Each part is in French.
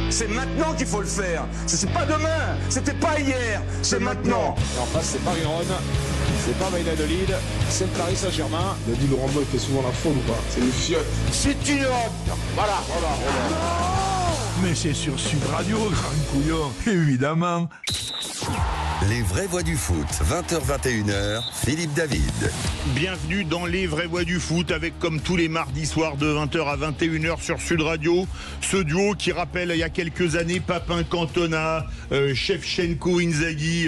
C'est maintenant qu'il faut le faire. C'est pas demain, c'était pas hier, c'est maintenant. Et en face, c'est Paris-Rhône, c'est pas Valladolid, c'est le Paris Saint-Germain. Il a dit Laurent Blanc, il fait souvent la faute ou pas? C'est une fiotte. C'est une honte. Voilà. Mais c'est sur Sud Radio, grand couillon, évidemment. Les vraies voix du foot, 20h-21h, Philippe David. Bienvenue dans Les vraies voix du foot avec, comme tous les mardis soirs de 20h à 21h sur Sud Radio, ce duo qui rappelle il y a quelques années Papin Cantona, Shevchenko Inzaghi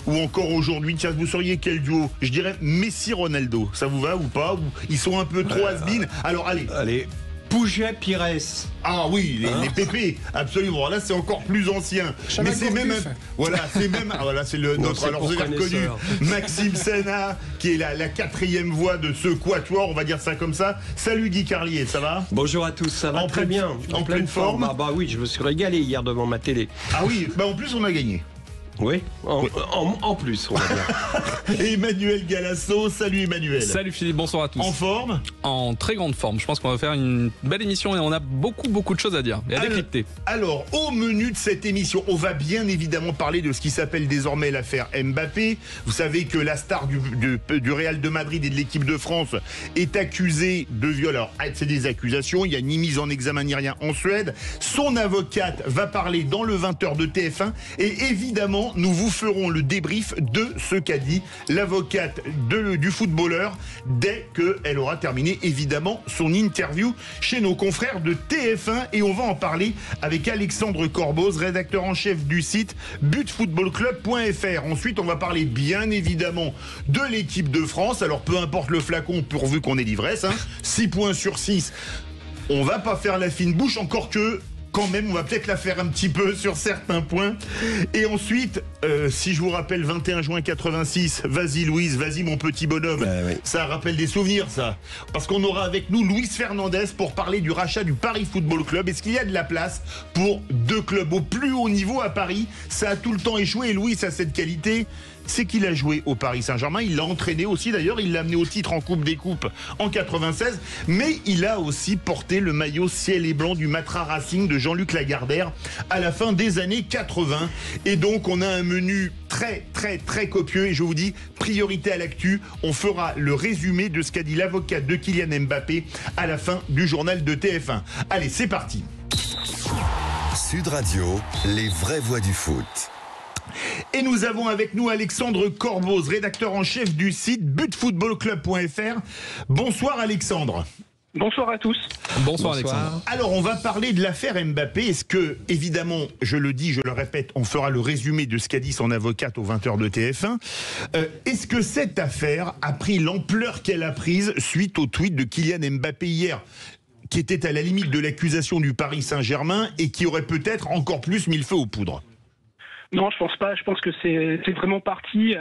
ou encore aujourd'hui, tiens, vous sauriez quel duo? Je dirais Messi-Ronaldo, ça vous va ou pas? Ils sont un peu trop has-been. Alors allez. Pouget-Pires. Ah oui, les pépés, absolument. Là, c'est encore plus ancien. Mais c'est même, c'est notre, alors vous avez reconnu Maxime Senna, qui est la quatrième voix de ce quatuor, on va dire ça comme ça. Salut Guy Carlier, ça va? Bonjour à tous, ça va très bien. En pleine forme. Ah bah oui, je me suis régalé hier devant ma télé. Ah oui, bah en plus on a gagné. Oui, en plus, on va dire. Et Emmanuel Galasso, salut Emmanuel. Salut Philippe, bonsoir à tous. En forme? En très grande forme. Je pense qu'on va faire une belle émission et on a beaucoup de choses à dire et à décrypter. Alors, au menu de cette émission, on va bien évidemment parler de ce qui s'appelle désormais l'affaire Mbappé. Vous savez que la star du Real de Madrid et de l'équipe de France est accusée de viol. Alors, c'est des accusations, il n'y a ni mise en examen ni rien en Suède. Son avocate va parler dans le 20h de TF1 et évidemment, nous vous ferons le débrief de ce qu'a dit l'avocate du footballeur dès qu'elle aura terminé évidemment son interview chez nos confrères de TF1 et on va en parler avec Alexandre Corboz, rédacteur en chef du site butfootballclub.fr. Ensuite, on va parler bien évidemment de l'équipe de France. Alors peu importe le flacon pourvu qu'on ait l'ivresse, 6 points sur 6. On va pas faire la fine bouche, encore que quand même, on va peut-être la faire un petit peu sur certains points. Et ensuite, si je vous rappelle 21 juin 86, vas-y Louise, vas-y mon petit bonhomme. Oui. Ça rappelle des souvenirs, ça. Parce qu'on aura avec nous Luis Fernandez pour parler du rachat du Paris Football Club. Est-ce qu'il y a de la place pour 2 clubs au plus haut niveau à Paris? Ça a tout le temps échoué et Louis a cette qualité, c'est qu'il a joué au Paris Saint-Germain, il l'a entraîné aussi d'ailleurs, il l'a amené au titre en Coupe des Coupes en 96, mais il a aussi porté le maillot ciel et blanc du Matra Racing de Jean-Luc Lagardère à la fin des années 80. Et donc on a un menu très copieux et je vous dis, priorité à l'actu, on fera le résumé de ce qu'a dit l'avocate de Kylian Mbappé à la fin du journal de TF1. Allez, c'est parti. Sud Radio, les vraies voix du foot. Et nous avons avec nous Alexandre Corboz, rédacteur en chef du site butfootballclub.fr. Bonsoir Alexandre. Bonsoir à tous. Bonsoir Alexandre. Alors on va parler de l'affaire Mbappé. Est-ce que, évidemment, je le dis, je le répète, on fera le résumé de ce qu'a dit son avocate aux 20h de TF1. Est-ce que cette affaire a pris l'ampleur qu'elle a prise suite au tweet de Kylian Mbappé hier, qui était à la limite de l'accusation du Paris Saint-Germain et qui aurait peut-être encore plus mis le feu aux poudres? Non, je pense pas. Je pense que c'est vraiment parti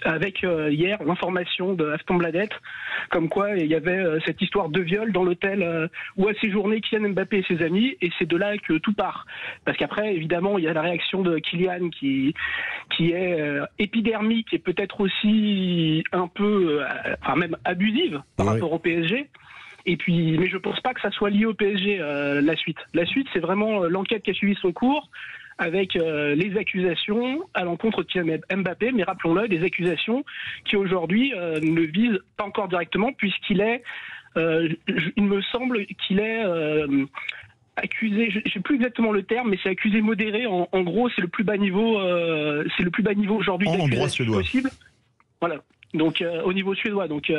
avec hier l'information de Aftonbladet, comme quoi il y avait cette histoire de viol dans l'hôtel où a séjourné Kylian Mbappé et ses amis, et c'est de là que tout part. Parce qu'après, évidemment, il y a la réaction de Kylian qui est épidermique et peut-être aussi un peu, enfin même abusive par rapport au PSG. Et puis, mais je pense pas que ça soit lié au PSG la suite. La suite, c'est vraiment l'enquête qui a suivi son cours, avec les accusations à l'encontre de Kylian Mbappé, mais rappelons-le, des accusations qui aujourd'hui ne visent pas encore directement, puisqu'il est, il me semble qu'il est accusé, je ne sais plus exactement le terme, mais c'est accusé modéré. En gros, c'est le plus bas niveau, aujourd'hui d'accusation possible. Voilà. Donc au niveau suédois, donc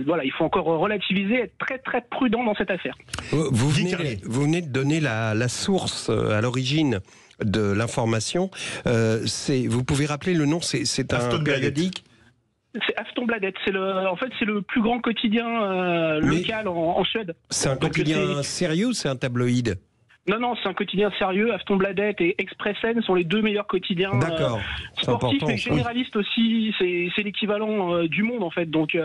voilà, il faut encore relativiser, être très prudent dans cette affaire. Vous venez de donner la source à l'origine de l'information. Vous pouvez rappeler le nom? C'est un périodique. C'est Aftonbladet. En fait, c'est le plus grand quotidien local en Suède. C'est un quotidien sérieux ou c'est un tabloïd? Non, c'est un quotidien sérieux. Aftonbladet et Expressen sont les 2 meilleurs quotidiens sportifs et généralistes aussi. C'est l'équivalent du Monde en fait. Donc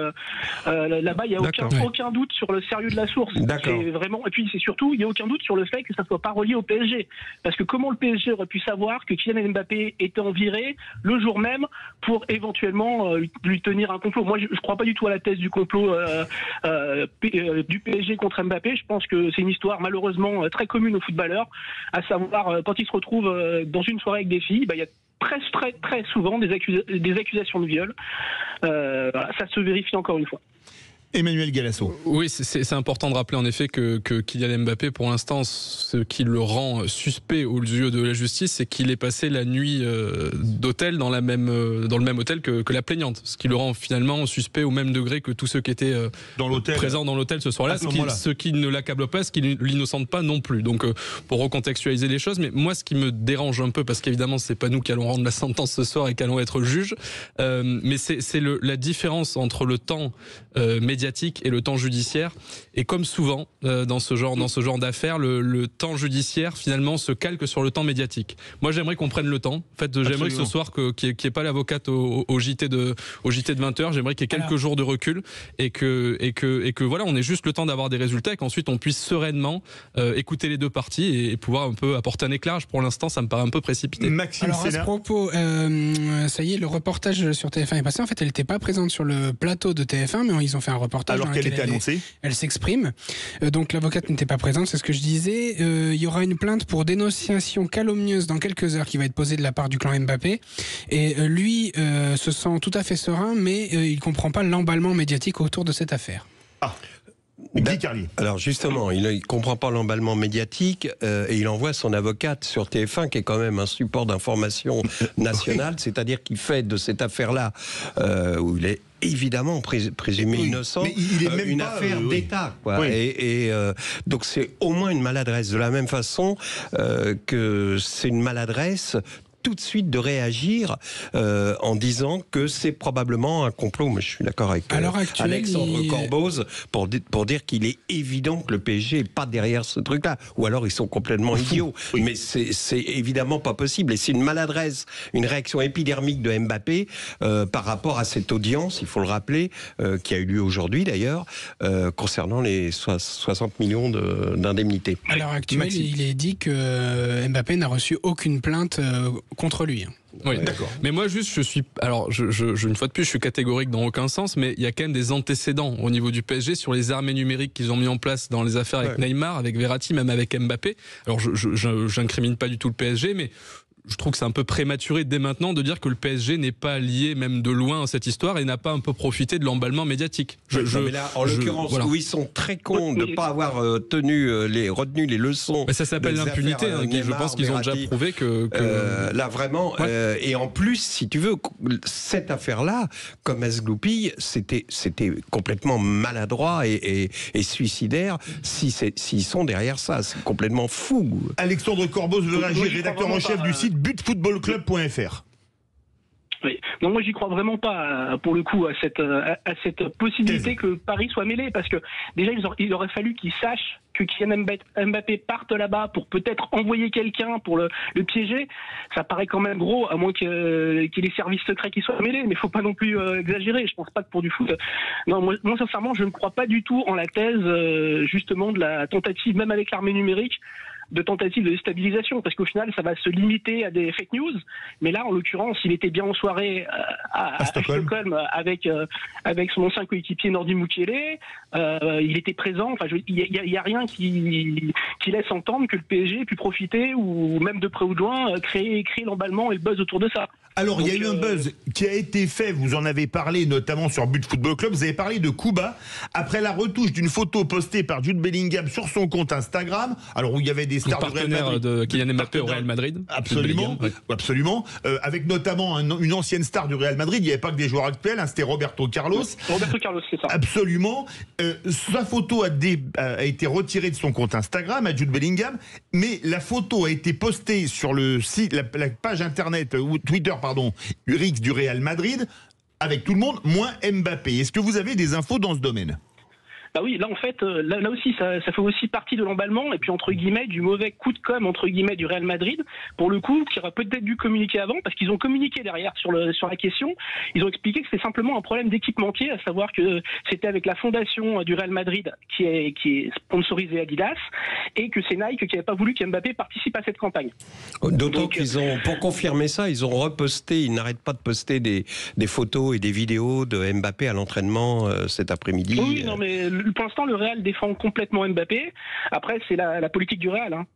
là-bas, il n'y a aucun doute sur le sérieux de la source. C'est vraiment, et puis c'est surtout, il n'y a aucun doute sur le fait que ça ne soit pas relié au PSG. Parce que comment le PSG aurait pu savoir que Kylian Mbappé était en virée le jour même pour éventuellement lui tenir un complot? Moi, je ne crois pas du tout à la thèse du complot du PSG contre Mbappé. Je pense que c'est une histoire malheureusement très commune au footballeurs, à savoir quand ils se retrouvent dans une soirée avec des filles, il y a très souvent des accusations de viol. Voilà, ça se vérifie encore une fois. Emmanuel Galasso. Oui, c'est important de rappeler en effet que Kylian Mbappé, pour l'instant, ce qui le rend suspect aux yeux de la justice, c'est qu'il est passé la nuit d'hôtel dans le même hôtel que la plaignante. Ce qui le rend finalement suspect au même degré que tous ceux qui étaient présents dans l'hôtel ce soir-là. Ce qui ne l'accable pas, ce qui ne l'innocente pas non plus. Donc, pour recontextualiser les choses, mais moi, ce qui me dérange un peu, parce qu'évidemment, c'est pas nous qui allons rendre la sentence ce soir et qui allons être juges, mais c'est la différence entre le temps médiatique et le temps judiciaire. Et comme souvent dans ce genre d'affaires, le temps judiciaire finalement se calque sur le temps médiatique. Moi, j'aimerais qu'on prenne le temps. En fait, j'aimerais que ce soir qu'il n'y ait pas l'avocate au JT de 20h. J'aimerais qu'il y ait quelques jours de recul et que voilà, on ait juste le temps d'avoir des résultats et qu'ensuite on puisse sereinement écouter les deux parties et pouvoir un peu apporter un éclairage. Pour l'instant, ça me paraît un peu précipité. Maxime Alors à ce propos, ça y est, le reportage sur TF1 est passé. En fait, elle n'était pas présente sur le plateau de TF1, mais ils ont fait un reportage. Alors qu'elle était annoncée. Elle s'exprime. Donc l'avocate n'était pas présente, c'est ce que je disais. Il y aura une plainte pour dénonciation calomnieuse dans quelques heures qui va être posée de la part du clan Mbappé. Et lui se sent tout à fait serein, mais il ne comprend pas l'emballement médiatique autour de cette affaire. Guy Carlier. Alors justement, il ne comprend pas l'emballement médiatique et il envoie son avocate sur TF1 qui est quand même un support d'information nationale, c'est-à-dire qu'il fait de cette affaire-là où il est évidemment présumé innocent, mais il est même une pas, affaire d'État, quoi. Oui. Et donc c'est au moins une maladresse, de la même façon que c'est une maladresse tout de suite de réagir en disant que c'est probablement un complot. Mais je suis d'accord avec Alexandre Corboz pour dire qu'il est évident que le PSG n'est pas derrière ce truc-là. Ou alors ils sont complètement idiots. Oui. Mais c'est évidemment pas possible. Et c'est une maladresse, une réaction épidermique de Mbappé par rapport à cette audience, il faut le rappeler, qui a eu lieu aujourd'hui d'ailleurs, concernant les 60 millions d'indemnités. À l'heure actuelle, il est dit que Mbappé n'a reçu aucune plainte contre lui. Oui, d'accord. Mais moi, juste, une fois de plus, je suis catégorique dans aucun sens, mais il y a quand même des antécédents au niveau du PSG sur les armées numériques qu'ils ont mis en place dans les affaires avec Neymar, avec Verratti, même avec Mbappé. Alors, je n'incrimine pas du tout le PSG, mais je trouve que c'est un peu prématuré dès maintenant de dire que le PSG n'est pas lié même de loin à cette histoire et n'a pas un peu profité de l'emballement médiatique. Mais là, en l'occurrence, voilà. Où ils sont très cons de ne pas avoir retenu les leçons. Mais ça s'appelle l'impunité. Je pense qu'ils ont déjà prouvé que... là, vraiment. Ouais. Et en plus, si tu veux, cette affaire-là, comme elle se goupille, c'était complètement maladroit et suicidaire s'ils sont derrière ça. C'est complètement fou. Alexandre Corboz veut réagir, rédacteur en chef du site butfootballclub.fr. Oui. Non, moi j'y crois vraiment pas pour le coup à cette possibilité que Paris soit mêlé, parce que déjà il aurait fallu qu'ils sachent que Kylian Mbappé parte là-bas pour peut-être envoyer quelqu'un pour le piéger. Ça paraît quand même gros, à moins qu'il y ait les services secrets qui soient mêlés, mais il faut pas non plus exagérer. Je pense pas que pour du foot. Non, moi sincèrement je ne crois pas du tout en la thèse justement de la tentative, même avec l'armée numérique, de tentative de déstabilisation, parce qu'au final ça va se limiter à des fake news. Mais là en l'occurrence il était bien en soirée à Stockholm avec son ancien coéquipier Nordi Mukiele, il était présent, enfin il y a rien qui laisse entendre que le PSG ait pu profiter, ou même de près ou de loin créer l'emballement et le buzz autour de ça. Alors il y a eu un buzz qui a été fait, vous en avez parlé notamment sur But Football Club, vous avez parlé de Kuba après la retouche d'une photo postée par Jude Bellingham sur son compte Instagram, alors où il y avait des stars du Real Madrid, de Kylian Mbappé au Real Madrid. Absolument, absolument. Avec notamment une ancienne star du Real Madrid, il n'y avait pas que des joueurs actuels, c'était Roberto Carlos. Roberto Carlos, c'est ça. Absolument. Sa photo a été retirée de son compte Instagram à Jude Bellingham, mais la photo a été postée sur le site, la page internet ou Twitter, X du Real Madrid, avec tout le monde, moins Mbappé. Est-ce que vous avez des infos dans ce domaine ? Bah oui, là en fait, là aussi, ça fait aussi partie de l'emballement, et puis entre guillemets du mauvais coup de com' entre guillemets du Real Madrid, pour le coup, qui aurait peut-être dû communiquer avant, parce qu'ils ont communiqué derrière sur la question. Ils ont expliqué que c'était simplement un problème d'équipementier, à savoir que c'était avec la fondation du Real Madrid qui est sponsorisée Adidas, et que c'est Nike qui n'avait pas voulu qu'Mbappé participe à cette campagne. D'autant qu'ils ont, pour confirmer ça, ils ont reposté, ils n'arrêtent pas de poster des photos et des vidéos de Mbappé à l'entraînement cet après-midi. Oui, non mais pour l'instant, le Real défend complètement Mbappé. Après, c'est la politique du Real. Hein.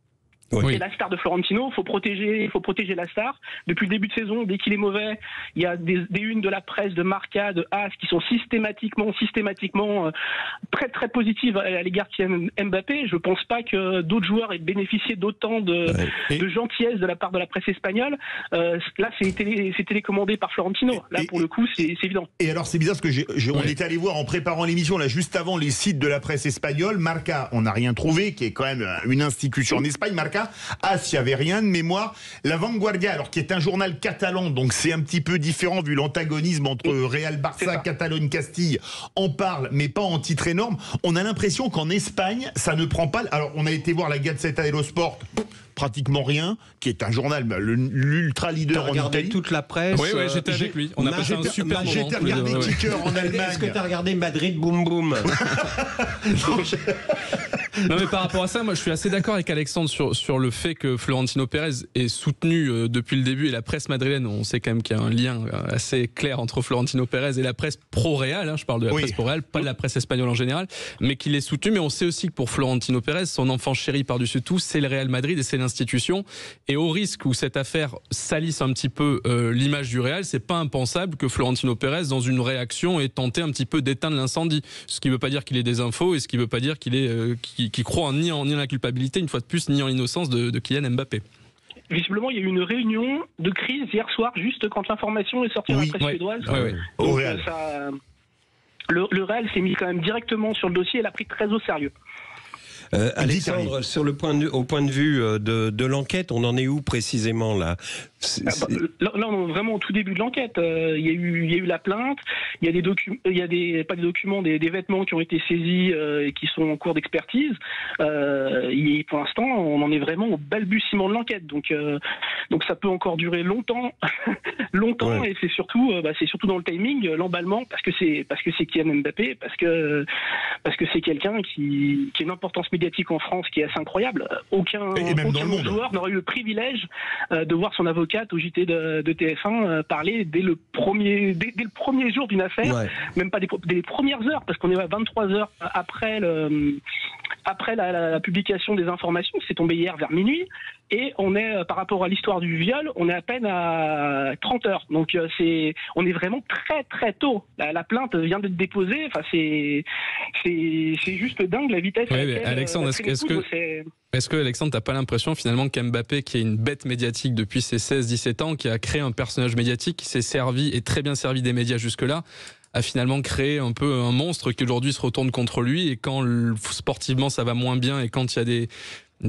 C'est la star de Florentino, il faut protéger la star. Depuis le début de saison, dès qu'il est mauvais, il y a des unes de la presse, de Marca, de AS qui sont systématiquement très très positives à l'égard de Kylian Mbappé. Je ne pense pas que d'autres joueurs aient bénéficié d'autant de gentillesse de la part de la presse espagnole. Là, c'est télécommandé par Florentino. Là, pour le coup, c'est évident. Et alors, c'est bizarre parce que on est allé voir en préparant l'émission, là, juste avant, les sites de la presse espagnole. Marca, on n'a rien trouvé, qui est quand même une institution en Espagne. Marca, AS, il n'y avait rien de mémoire. La Vanguardia, alors qui est un journal catalan, donc c'est un petit peu différent vu l'antagonisme entre Real Barça, Catalogne, Castille, en parle, mais pas en titre énorme. On a l'impression qu'en Espagne, ça ne prend pas. Alors, on a été voir la Gazzetta dello Sport. Pratiquement rien, qui est un journal, l'ultra leader en Italie. Toute la presse. Oui, j'étais avec lui. On a passé un super moment. J'étais regardé Kicker en Allemagne. Est-ce que tu as regardé Madrid Boum Boum? Non, mais par rapport à ça, moi je suis assez d'accord avec Alexandre sur le fait que Florentino Pérez est soutenu depuis le début, et la presse madrilène, on sait quand même qu'il y a un lien assez clair entre Florentino Pérez et la presse pro-Real, je parle de la presse pro-Real, pas de la presse espagnole en général, mais qu'il est soutenu. Mais on sait aussi que pour Florentino Pérez, son enfant chéri par-dessus tout, c'est le Real Madrid et c'est l'institution. Et au risque où cette affaire salisse un petit peu l'image du Real, c'est pas impensable que Florentino Pérez, dans une réaction, ait tenté un petit peu d'éteindre l'incendie. Ce qui veut pas dire qu'il est des infos, et ce qui veut pas dire qu'il est qui croit ni en la culpabilité, une fois de plus, ni en l'innocence de Kylian Mbappé. Visiblement, il y a eu une réunion de crise hier soir, juste quand l'information est sortie dans la presse suédoise. Au Real. Le Real s'est mis quand même directement sur le dossier et l'a pris très au sérieux. Alexandre, au point de vue de l'enquête, on en est où précisément là? Là, on est vraiment au tout début de l'enquête. Il y a eu la plainte, il y a des documents, des vêtements qui ont été saisis et qui sont en cours d'expertise. Pour l'instant, on en est vraiment au balbutiement de l'enquête. Donc ça peut encore durer longtemps, et c'est surtout dans le timing, l'emballement, parce que c'est Kylian Mbappé, parce que c'est quelqu'un qui a une importance médiatique en France qui est assez incroyable. Aucun joueur n'aurait eu le privilège de voir son avocate au JT de TF1 parler dès le premier jour d'une affaire, même pas dès les premières heures, parce qu'on est à 23 heures après la publication des informations. C'est tombé hier vers minuit, et on est, par rapport à l'histoire du viol, on est à peine à 30 heures. Donc on est vraiment très très tôt. La plainte vient d'être déposée. Enfin, c'est juste dingue la vitesse. Alexandre, est-ce que Alexandre, t'as pas l'impression finalement qu'Mbappé, qui est une bête médiatique depuis ses 16-17 ans, qui a créé un personnage médiatique, qui s'est servi et très bien servi des médias jusque-là, a finalement créé un peu un monstre qui aujourd'hui se retourne contre lui, et quand sportivement ça va moins bien, et quand il y a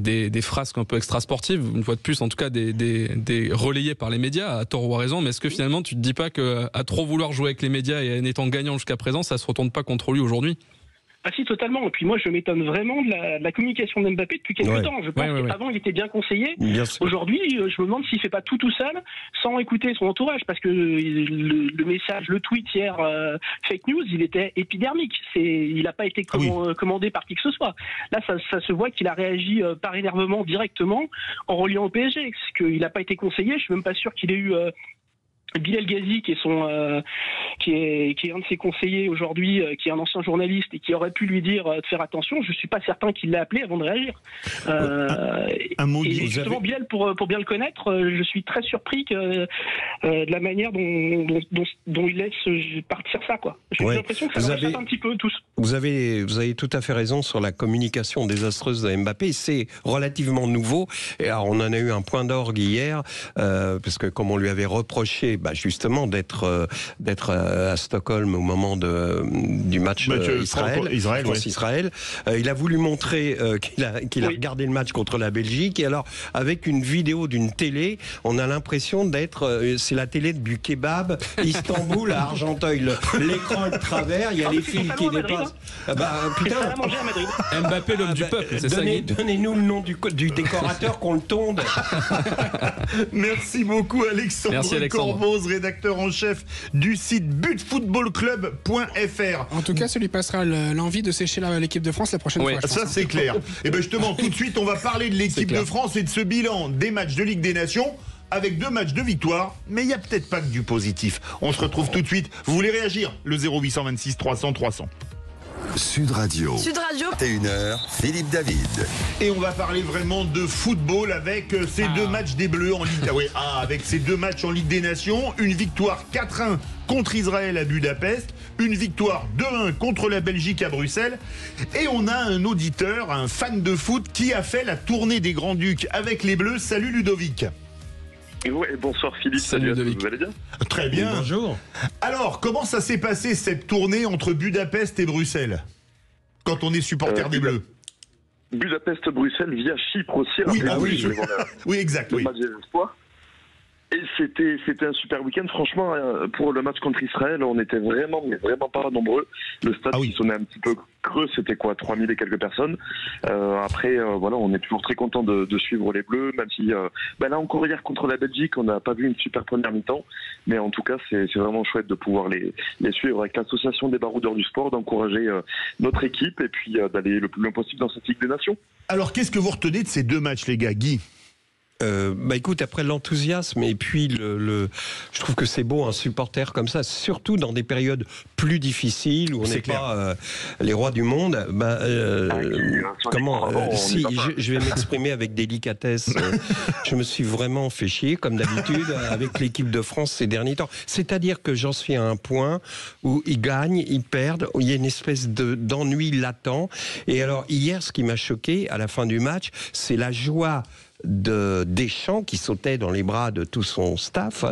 des frasques un peu extra-sportives, une fois de plus en tout cas des relayées par les médias, à tort ou à raison, mais est-ce que finalement tu te dis pas qu'à trop vouloir jouer avec les médias et en étant gagnant jusqu'à présent, ça se retourne pas contre lui aujourd'hui? Ah si, totalement. Et puis moi, je m'étonne vraiment de la communication d'Mbappé depuis quelques temps. Je pense qu'avant, il était bien conseillé. Aujourd'hui, je me demande s'il fait pas tout seul, sans écouter son entourage, parce que le message, le tweet hier, fake news, il était épidermique. Il n'a pas été commandé par qui que ce soit. Là, ça se voit qu'il a réagi par énervement directement en reliant au PSG. Parce qu'il n'a pas été conseillé. Je suis même pas sûr qu'il ait eu Bilal Ghazi, qui est un de ses conseillers aujourd'hui, qui est un ancien journaliste et qui aurait pu lui dire de faire attention. Je suis pas certain qu'il l'a appelé avant de réagir. Un mot. Et justement, Bilal, pour bien le connaître, je suis très surpris de la manière dont il laisse partir ça, quoi. J'ai l'impression que ça nous un petit peu tous. Vous avez tout à fait raison sur la communication désastreuse de Mbappé. C'est relativement nouveau. Et alors, on en a eu un point d'orgue hier, parce que comme on lui avait reproché justement d'être à Stockholm au moment du match France-Israël. Il a voulu montrer qu'il a regardé le match contre la Belgique, et alors avec une vidéo d'une télé, on a l'impression c'est la télé du kebab Istanbul à Argenteuil. L'écran est de travers, il y a les fils qui dépassent. Putain, Mbappé, l'homme du peuple, c'est ça. Donnez-nous le nom du décorateur qu'on le tonde. Merci beaucoup Alexandre Corbeau, rédacteur en chef du site butfootballclub.fr. En tout cas, ça lui passera l'envie de sécher l'équipe de France la prochaine fois. Ça c'est clair. Et bien justement, tout de suite, on va parler de l'équipe de France et de ce bilan des matchs de Ligue des Nations, avec 2 matchs de victoire, mais il n'y a peut-être pas que du positif. On se retrouve tout de suite. Vous voulez réagir? Le 0826 300 300. Sud Radio. Sud Radio. 21h, Philippe David. Et on va parler vraiment de football avec ces deux matchs des Bleus en Ligue. Avec ces deux matchs en Ligue des Nations. Une victoire 4-1 contre Israël à Budapest. Une victoire 2-1 contre la Belgique à Bruxelles. Et on a un auditeur, un fan de foot, qui a fait la tournée des Grands-Ducs avec les Bleus. Salut Ludovic. Ouais, bonsoir Philippe, salut Ludovic. Vous allez bien? Très bien. Oui, bonjour. Alors, comment ça s'est passé cette tournée entre Budapest et Bruxelles, quand on est supporter des Bleus? Budapest-Bruxelles via Chypre aussi. Oui, oui, exact. Le oui. match des espoirs. Et c'était un super week-end. Franchement, pour le match contre Israël, on était vraiment pas nombreux. Le stade qui sonnait un petit peu creux, c'était quoi, 3000 et quelques personnes. Après, voilà, on est toujours très content de suivre les Bleus, même si là encore hier contre la Belgique, on n'a pas vu une super première mi-temps. Mais en tout cas, c'est vraiment chouette de pouvoir les suivre avec l'association des baroudeurs du sport, d'encourager notre équipe et puis d'aller le plus loin possible dans cette Ligue des Nations. Alors, qu'est-ce que vous retenez de ces deux matchs, les gars? Guy? Écoute, après l'enthousiasme et puis je trouve que c'est beau un supporter comme ça, surtout dans des périodes plus difficiles où on n'est pas les rois du monde. Je vais m'exprimer avec délicatesse. Je me suis vraiment fait chier comme d'habitude avec l'équipe de France ces derniers temps. C'est-à-dire que j'en suis à un point où ils gagnent, ils perdent, où il y a une espèce d'ennui latent. Et alors hier, ce qui m'a choqué à la fin du match, c'est la joie de Deschamps qui sautait dans les bras de tout son staff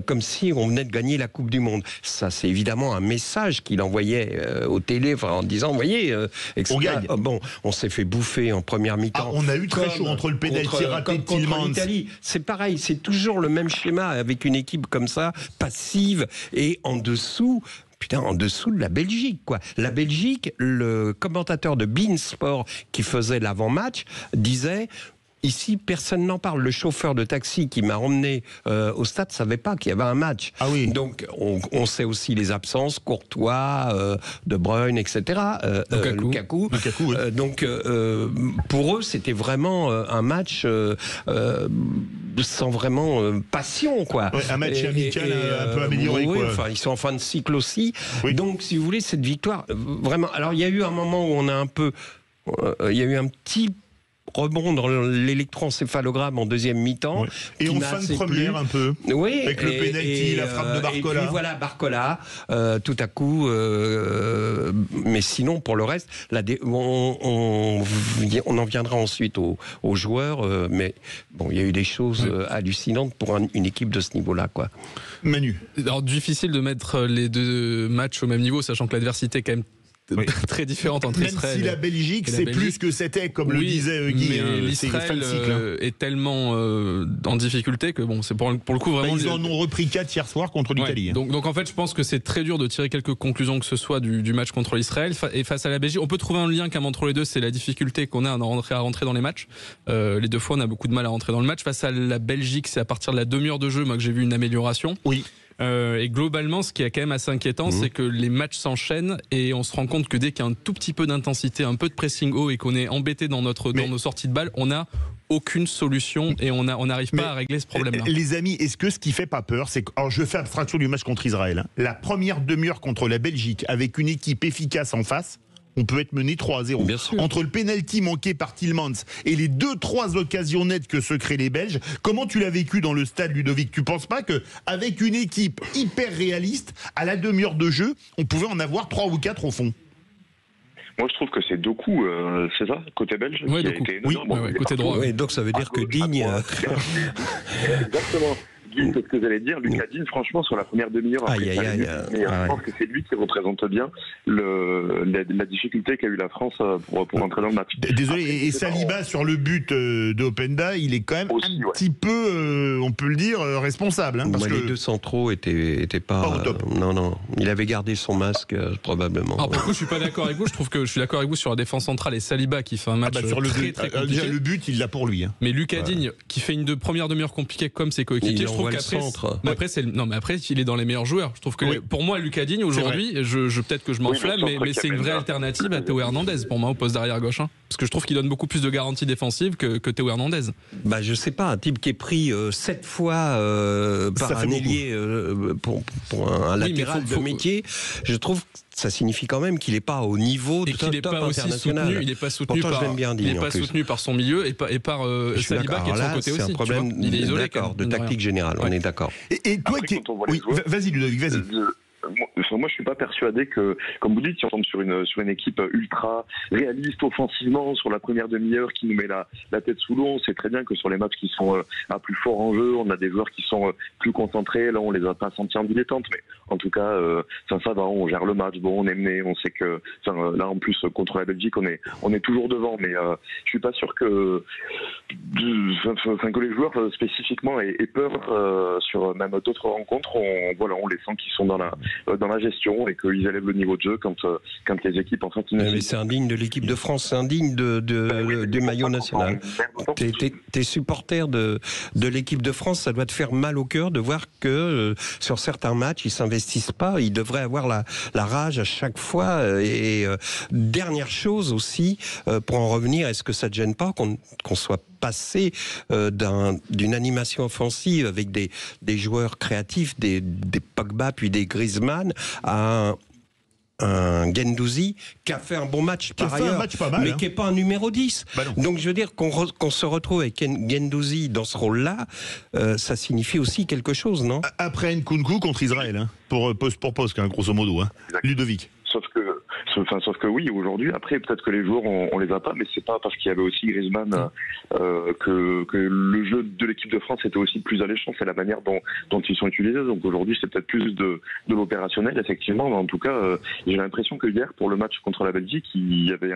comme si on venait de gagner la Coupe du Monde. Ça, c'est évidemment un message qu'il envoyait aux télé en disant, vous voyez, on gagne. On s'est fait bouffer en première mi-temps. On a eu très chaud entre le pénalty raté de Tielemans. Contre l'Italie. C'est pareil, c'est toujours le même schéma avec une équipe comme ça, passive et en dessous de la Belgique, quoi. La Belgique, le commentateur de beIN Sport qui faisait l'avant-match disait: ici, personne n'en parle. Le chauffeur de taxi qui m'a emmené au stade ne savait pas qu'il y avait un match. Ah oui. Donc, on sait aussi les absences, Courtois, De Bruyne, etc. Lukaku. Oui. Donc, pour eux, c'était vraiment un match sans vraiment passion, quoi. Ouais, un match amical un peu amélioré, oui, quoi. Enfin, ils sont en fin de cycle aussi. Oui. Donc, si vous voulez, cette victoire, vraiment... Alors, il y a eu un moment où on a un peu... il y a eu un petit rebond dans l'électroencéphalogramme en deuxième mi-temps. Ouais. Et en fin de première, un peu. Oui. Avec le pénalty, la frappe de Barcola. Et puis voilà, Barcola, tout à coup. Mais sinon, pour le reste, on en viendra ensuite aux joueurs. Mais bon, il y a eu des choses hallucinantes pour une équipe de ce niveau-là, quoi. Manu. Alors, difficile de mettre les deux matchs au même niveau, sachant que l'adversité est quand même très différente entre Israël. Même si la Belgique, c'est plus que c'était, comme le disait Guy. Mais l'Israël est tellement en difficulté que bon, c'est pour le coup vraiment. Ils en ont repris 4 hier soir contre l'Italie. Donc en fait, je pense que c'est très dur de tirer quelques conclusions que ce soit du match contre l'Israël et face à la Belgique. On peut trouver un lien quand même entre les deux, c'est la difficulté qu'on a à rentrer dans les matchs. Les deux fois, on a beaucoup de mal à rentrer dans le match. Face à la Belgique, c'est à partir de la demi-heure de jeu, moi, que j'ai vu une amélioration. Oui. Et globalement, ce qui est quand même assez inquiétant, c'est que les matchs s'enchaînent et on se rend compte que dès qu'il y a un tout petit peu d'intensité, un peu de pressing haut et qu'on est embêté dans nos sorties de balles, on n'a aucune solution et on n'arrive pas à régler ce problème-là. Les amis, est-ce que ce qui fait pas peur, c'est que, alors je fais abstraction du match contre Israël, la première demi-heure contre la Belgique avec une équipe efficace en face, on peut être mené 3-0. Entre le pénalty manqué par Tielemans et les 2-3 occasions nettes que se créent les Belges, comment tu l'as vécu dans le stade, Ludovic? Tu penses pas qu'avec une équipe hyper réaliste, à la demi-heure de jeu, on pouvait en avoir 3 ou 4 au fond? Moi, je trouve que c'est Doku, c'est ça, côté belge, qui a été énorme. côté droit. Oui, donc ça veut dire que Digne... Exactement. C'est ce que vous allez dire. Lucas Digne, franchement, sur la première demi-heure, je pense que c'est lui qui représente bien la difficulté qu'a eu la France pour entrer dans le match. Désolé, et Saliba sur le but de Openda, il est quand même aussi, un petit peu, on peut le dire, responsable. Parce que les deux centraux étaient pas au top. Non, il avait gardé son masque probablement. Alors, pour le coup, je suis pas d'accord avec vous. Je suis d'accord avec vous sur la défense centrale et Saliba qui fait un match sur le très compliqué. Déjà, le but, il l'a pour lui. Mais Lucas Digne qui fait une première demi-heure compliquée comme ses coéquipiers, je trouve qu'après, il est dans les meilleurs joueurs. Je trouve que pour moi, Lucas Digne aujourd'hui, peut-être que je m'enflamme, mais c'est une vraie alternative à Théo Hernandez pour moi au poste d'arrière gauche. Parce que je trouve qu'il donne beaucoup plus de garanties défensives que Théo Hernandez. Bah, je sais pas, un type qui est pris 7 fois par un ailier pour un latéral de métier, je trouve que ça signifie quand même qu'il n'est pas au niveau de top international. Il n'est pas soutenu, par son milieu et par Saliba qui est de son côté aussi. C'est un problème il est isolé, de tactique générale, on est d'accord. Et toi, vas-y Ludovic, vas-y. Moi, je suis pas persuadé que, comme vous dites, si on tombe sur une équipe ultra réaliste offensivement sur la première demi-heure qui nous met la tête sous l'eau, on sait très bien que sur les matchs qui sont à plus fort enjeu, on a des joueurs qui sont plus concentrés. Là, on les a pas sentis en dilettante, mais en tout cas, ça va, on gère le match. Bon, on est mené, on sait que là, en plus contre la Belgique, on est toujours devant, mais je suis pas sûr que les joueurs spécifiquement aient peur sur même d'autres rencontres. On les sent qu'ils sont dans la gestion et qu'ils élèvent le niveau de jeu quand les équipes en fait. Mais c'est indigne de l'équipe de France, c'est indigne du maillot national. T'es supporter de l'équipe de France, ça doit te faire mal au cœur de voir que sur certains matchs ils s'investissent pas. Ils devraient avoir la rage à chaque fois. Dernière chose aussi, pour en revenir, est-ce que ça te gêne pas qu'on soit passé d'une animation offensive avec des joueurs créatifs, des Pogba puis des Griezmann, à un Guendouzi qui a fait un bon match par ailleurs, mais qui n'est pas un numéro 10. Donc je veux dire qu'on se retrouve avec Guendouzi dans ce rôle-là, ça signifie aussi quelque chose, non? Après Nkunku contre Israël, pour poste, grosso modo, Ludovic. Sauf que oui, aujourd'hui, après, peut-être que les joueurs, on les a pas, mais c'est pas parce qu'il y avait aussi Griezmann que le jeu de l'équipe de France était aussi plus alléchant. C'est la manière dont ils sont utilisés. Donc aujourd'hui, c'est peut-être plus de l'opérationnel, effectivement. Mais en tout cas, j'ai l'impression que hier, pour le match contre la Belgique, il y avait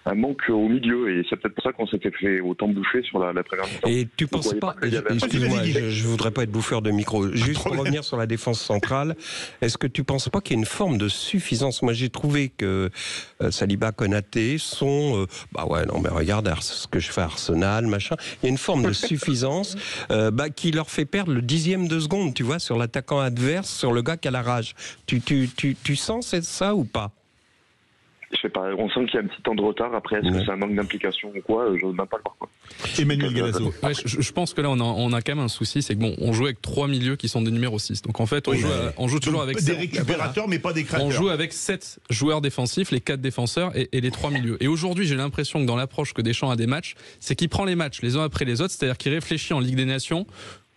un manque au milieu, et c'est peut-être pour ça qu'on s'était fait autant bouffer sur la première mi-temps. Et tu penses pas, excuse-moi, je voudrais pas être bouffeur de micro, juste pour revenir sur la défense centrale, est-ce que tu penses pas qu'il y a une forme de suffisance? Moi j'ai trouvé que Saliba, Konaté sont mais regarde ce que je fais à Arsenal, machin, il y a une forme de suffisance qui leur fait perdre le 10e de seconde, tu vois, sur l'attaquant adverse, sur le gars qui a la rage. Tu sens ça ou pas? Je sais pas, on sent qu'il y a un petit temps de retard. Après, est-ce que c'est un manque d'implication ou quoi? Je n'ose même pas le voir, quoi. Emmanuel Galasso. Je pense que là, on a quand même un souci, c'est que on joue avec 3 milieux qui sont des numéros 6. Donc en fait, on joue toujours avec des récupérateurs, mais pas des créateurs. On joue avec 7 joueurs défensifs, les 4 défenseurs et les 3 milieux. Et aujourd'hui, j'ai l'impression que dans l'approche que Deschamps a des matchs, c'est qu'il prend les matchs les uns après les autres, c'est-à-dire qu'il réfléchit en Ligue des Nations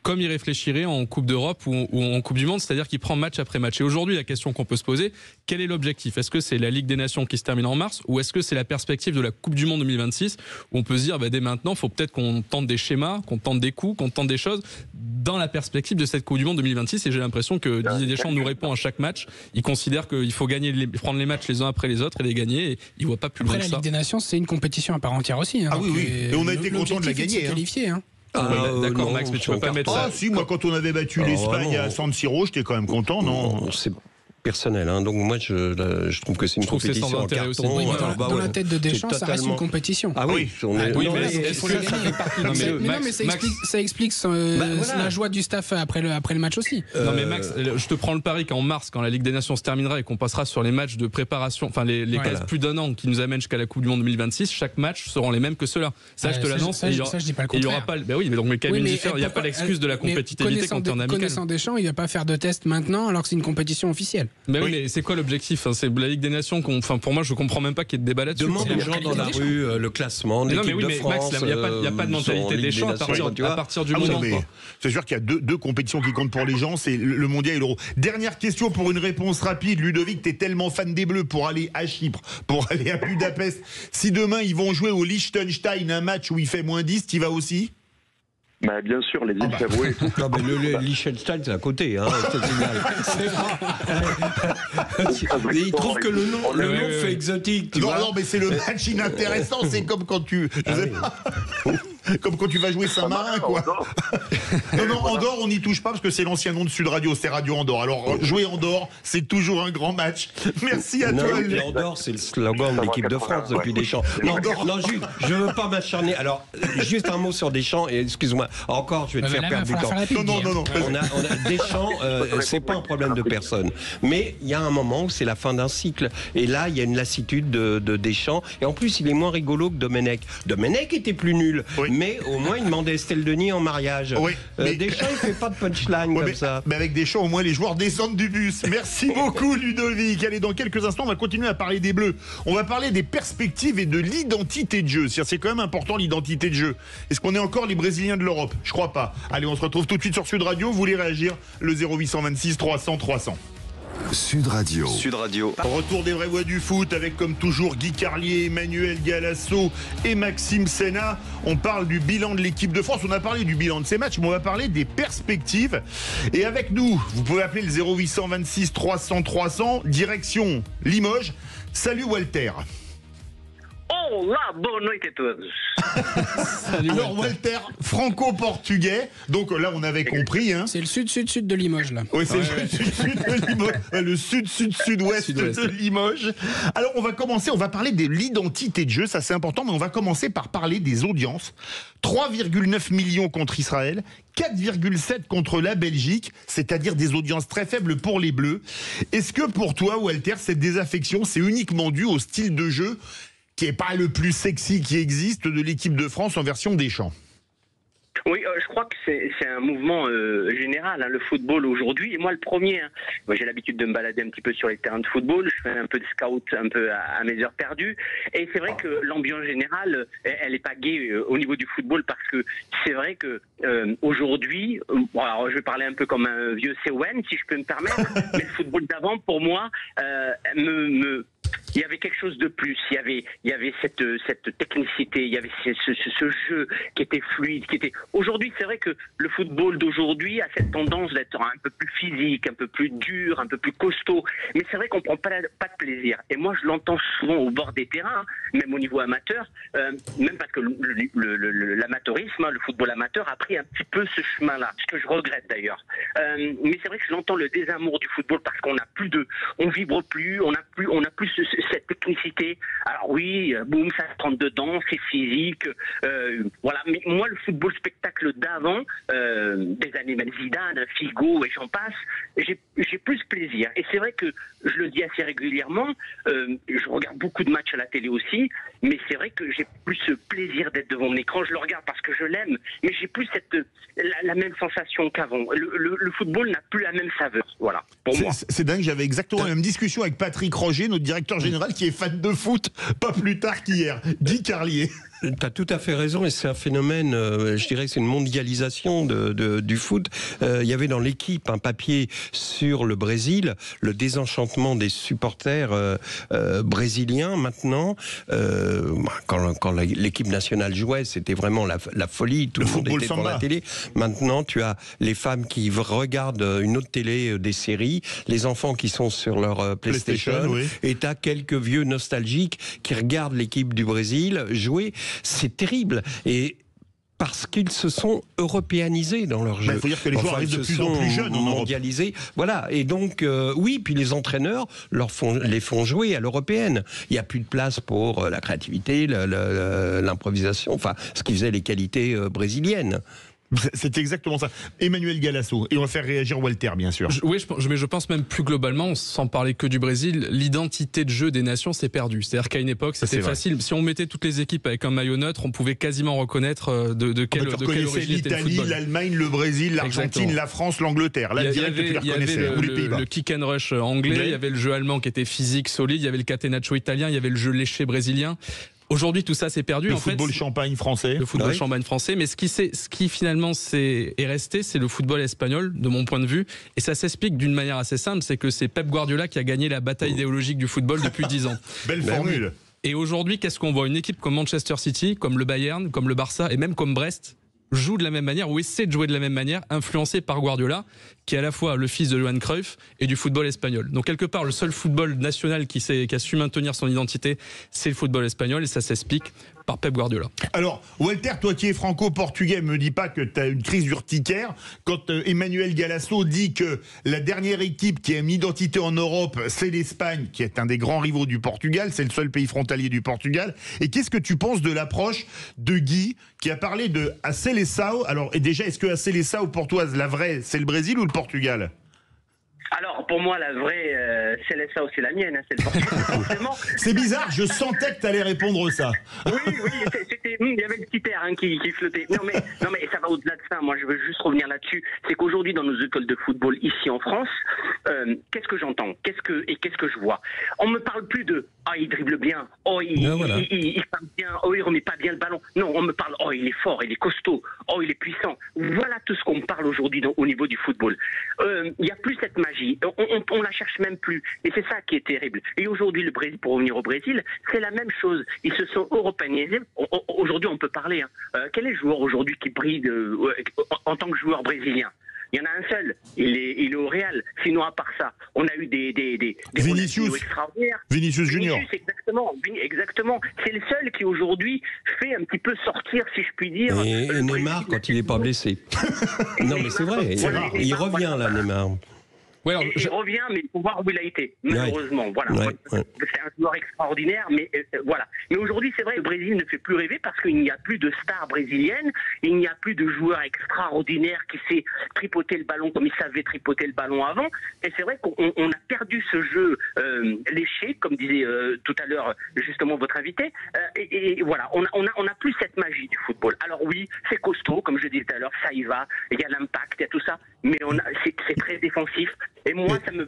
comme il réfléchirait en Coupe d'Europe ou en Coupe du Monde, c'est-à-dire qu'il prend match après match. Et aujourd'hui, la question qu'on peut se poser, quel est l'objectif? Est-ce que c'est la Ligue des Nations qui se termine en mars, ou est-ce que c'est la perspective de la Coupe du Monde 2026, où on peut se dire, dès maintenant, il faut peut-être qu'on tente des schémas, qu'on tente des coups, qu'on tente des choses dans la perspective de cette Coupe du Monde 2026. Et j'ai l'impression que Didier Deschamps nous répond à chaque match. Il considère qu'il faut prendre les matchs les uns après les autres et les gagner, et il ne voit pas plus loin que ça. Après, la Ligue des Nations, c'est une compétition à part entière aussi. Ah oui. Et on a été content de la gagner. D'accord, Max, mais tu peux pas mettre ça. Ah si, moi quand on avait battu l'Espagne à San Siro, j'étais quand même content, non? C'est personnel, donc moi je trouve que c'est une compétition en carton. Dans la tête de Deschamps, ça reste une compétition. Ah oui, mais ça explique la joie du staff après le match aussi. Non mais Max, je te prends le pari qu'en mars, quand la Ligue des Nations se terminera et qu'on passera sur les matchs de préparation, enfin les plus d'un an qui nous amènent jusqu'à la Coupe du Monde 2026, chaque match seront les mêmes que ceux-là. Ça, je te l'annonce. Ça, je dis pas le contraire. Il y aura pas. Mais donc mais quand même différent. Il n'y a pas l'excuse de la compétitivité quand tu es en amical. Connaissant Deschamps, il va pas faire de test maintenant alors que c'est une compétition officielle. Mais oui, mais c'est quoi l'objectif? C'est la Ligue des Nations. Pour moi, je comprends même pas qu'il y ait de débat là-dessus. Demande aux gens dans la rue le classement de l'équipe de France. Max, il n'y a pas de mentalité des champs à partir du moment. C'est sûr qu'il y a deux compétitions qui comptent pour les gens, c'est le Mondial et l'Euro. Dernière question pour une réponse rapide. Ludovic, t'es tellement fan des Bleus pour aller à Chypre, pour aller à Budapest. Si demain ils vont jouer au Liechtenstein, un match où il fait -10, t'y vas aussi? Bien sûr, les îles Féroé et tout. Le Liechtenstein, c'est à côté, il trouve que le nom fait exotique. Non, mais c'est le match inintéressant, c'est comme quand tu... Je sais pas. Comme quand tu vas jouer Saint-Marin, quoi. Non, Andorre, on n'y touche pas parce que c'est l'ancien nom de Sud Radio, c'est Radio Andorre. Alors, jouer Andorre, c'est toujours un grand match. Merci à toi. Andorre, c'est le slogan de l'équipe de France depuis Deschamps. Non, juste, je ne veux pas m'acharner. Alors, juste un mot sur Deschamps, et excuse-moi, encore, je vais te faire perdre du temps. Non. On a Deschamps, c'est pas un problème de personne. Mais il y a un moment où c'est la fin d'un cycle. Et là, il y a une lassitude de Deschamps. Et en plus, il est moins rigolo que Domenech. Domenech était plus nul. Oui. Mais au moins, il demandait Estelle Denis en mariage. Oui, Deschamps, il fait pas de punchline comme ça. Mais avec Deschamps, au moins, les joueurs descendent du bus. Merci beaucoup, Ludovic. Allez, dans quelques instants, on va continuer à parler des Bleus. On va parler des perspectives et de l'identité de jeu. C'est quand même important, l'identité de jeu. Est-ce qu'on est encore les Brésiliens de l'Europe? Je crois pas. Allez, on se retrouve tout de suite sur Sud Radio. Vous voulez réagir? Le 0826 300 300. Sud Radio. Retour des vraies voix du foot avec comme toujours Guy Carlier, Emmanuel Galasso et Maxime Senna. On parle du bilan de l'équipe de France. On a parlé du bilan de ces matchs, mais on va parler des perspectives. Et avec nous, vous pouvez appeler le 0826 300 300, direction Limoges. Salut Walter. Olá, boa noite a todos. Alors Walter, franco-portugais, donc là on avait compris. Hein. C'est le sud-sud-sud de Limoges là. Oui, c'est le sud-sud de Limoges, le sud-sud-sud-ouest de Limoges. Alors on va parler de l'identité de jeu, ça c'est important, mais on va commencer par parler des audiences. 3,9 millions contre Israël, 4,7 contre la Belgique, c'est-à-dire des audiences très faibles pour les Bleus. Est-ce que pour toi, Walter, cette désaffection, c'est uniquement dû au style de jeu qui n'est pas le plus sexy qui existe de l'équipe de France en version Deschamps? Oui, je crois que c'est un mouvement général, hein, le football aujourd'hui. Et moi, le premier, hein, moi, j'ai l'habitude de me balader un petit peu sur les terrains de football. Je fais un peu de scout, un peu à mes heures perdues. Et c'est vrai que l'ambiance générale, elle n'est pas gaie au niveau du football parce que c'est vrai que aujourd'hui, alors je vais parler un peu comme un vieux Sewen, si je peux me permettre, mais le football d'avant, pour moi, il y avait quelque chose de plus, il y avait cette technicité, il y avait ce jeu qui était fluide, qui était... Aujourd'hui, c'est vrai que le football d'aujourd'hui a cette tendance d'être un peu plus physique, un peu plus dur, un peu plus costaud, mais c'est vrai qu'on prend pas de plaisir. Et moi, je l'entends souvent au bord des terrains, même au niveau amateur, même parce que l'amateurisme, le football amateur a pris un petit peu ce chemin-là, ce que je regrette d'ailleurs. Mais c'est vrai que je l'entends, le désamour du football, parce qu'on n'a plus on vibre plus, on n'a plus cette technicité. Alors oui, boum, ça se rentre dedans, c'est physique, voilà. Mais moi, le football spectacle d'avant, des années Zidane, Figo et j'en passe, j'ai plus plaisir. Et c'est vrai que je le dis assez régulièrement, je regarde beaucoup de matchs à la télé aussi, mais c'est vrai que j'ai plus ce plaisir d'être devant mon écran. Je le regarde parce que je l'aime, mais j'ai plus la même sensation qu'avant. Le football n'a plus la même saveur, voilà, pour moi. C'est dingue, j'avais exactement la même discussion avec Patrick Roger, notre directeur général, qui est fan de foot, pas plus tard qu'hier. Guy Carlier. Tu as tout à fait raison, et c'est un phénomène, je dirais que c'est une mondialisation du foot. Il y avait dans l'équipe un papier sur le Brésil, le désenchantement des supporters brésiliens. Maintenant, quand l'équipe nationale jouait, c'était vraiment la folie, tout le monde était devant la télé. Maintenant, tu as les femmes qui regardent une autre télé, des séries, les enfants qui sont sur leur PlayStation, oui. Et tu as quelques vieux nostalgiques qui regardent l'équipe du Brésil jouer. C'est terrible. Et parce qu'ils se sont européanisés dans leur jeu. Il faut dire que les joueurs arrivent de plus en plus jeunes, mondialisés. Voilà. Et donc, oui, puis les entraîneurs les font jouer à l'européenne. Il n'y a plus de place pour la créativité, l'improvisation, enfin, ce qui faisait les qualités brésiliennes. C'est exactement ça. Emmanuel Galasso, et on va faire réagir Walter, bien sûr. Oui, mais je pense même plus globalement, sans parler que du Brésil, l'identité de jeu des nations s'est perdue. C'est-à-dire qu'à une époque, c'était facile. Si on mettait toutes les équipes avec un maillot neutre, on pouvait quasiment reconnaître de quelle origine était le football. L'Italie, l'Allemagne, le Brésil, l'Argentine, la France, l'Angleterre. Là, il y avait le kick and rush anglais, il y avait le jeu allemand qui était physique, solide, il y avait le catenaccio italien, il y avait le jeu léché brésilien. Aujourd'hui, tout ça s'est perdu. Le football champagne français. Le football champagne français. Mais ce qui finalement est resté, c'est le football espagnol, de mon point de vue. Et ça s'explique d'une manière assez simple, c'est que c'est Pep Guardiola qui a gagné la bataille idéologique du football depuis 10 ans. Belle formule. Et aujourd'hui, qu'est-ce qu'on voit? Une équipe comme Manchester City, comme le Bayern, comme le Barça et même comme Brest joue de la même manière, ou essaie de jouer de la même manière, influencé par Guardiola, qui est à la fois le fils de Johan Cruyff et du football espagnol. Donc quelque part, le seul football national qui a su maintenir son identité, c'est le football espagnol, et ça s'explique par Pep Guardiola. Alors, Walter, toi qui es franco-portugais, me dis pas que tu as une crise urticaire quand Emmanuel Galasso dit que la dernière équipe qui a une identité en Europe, c'est l'Espagne, qui est un des grands rivaux du Portugal, c'est le seul pays frontalier du Portugal. Et qu'est-ce que tu penses de l'approche de Guy, qui a parlé de Seleção? Alors, et déjà, est-ce que la Seleção portoise, la vraie, c'est le Brésil ou le Portugal? Alors, pour moi, la vraie Seleção, c'est la mienne, hein, c'est le Portugal, forcément. C'est bizarre, je sentais que tu allais répondre ça. Oui, il y avait le petit air qui flottait. Non mais ça va au-delà de ça. Moi, je veux juste revenir là-dessus. C'est qu'aujourd'hui, dans nos écoles de football ici en France, qu'est-ce que j'entends? Qu'est-ce que je vois? On me parle plus de il dribble bien, il frappe bien, il remet pas bien le ballon. Non, on me parle il est fort, il est costaud, il est puissant. Voilà tout ce qu'on me parle aujourd'hui au niveau du football. Il n'y a plus cette magie. On la cherche même plus. Et c'est ça qui est terrible. Et aujourd'hui, le Brésil, pour revenir au Brésil, c'est la même chose. Ils se sont européanisés. Aujourd'hui, on peut parler. Quel est le joueur aujourd'hui qui brille en tant que joueur brésilien? Il y en a un seul, il est au Real. Sinon, à part ça, on a eu des Vinicius extraordinaires. Vinicius Junior. Exactement. C'est le seul qui aujourd'hui fait un petit peu sortir, si je puis dire. Et Neymar quand il n'est pas blessé. Non, mais c'est vrai. Il revient là, Neymar. Ouais, il revient, mais il faut voir où il a été, malheureusement. Voilà. C'est un joueur extraordinaire, mais voilà. Mais aujourd'hui, c'est vrai, le Brésil ne fait plus rêver parce qu'il n'y a plus de stars brésiliennes, il n'y a plus de joueurs extraordinaires qui sait tripoter le ballon comme il savait tripoter le ballon avant. Et c'est vrai qu'on a perdu ce jeu léché, comme disait tout à l'heure justement votre invité. Et voilà, on n'a plus cette magie du football. Alors oui, c'est costaud, comme je disais tout à l'heure, ça y va, il y a l'impact, il y a tout ça, mais c'est très défensif. Et moi, ça me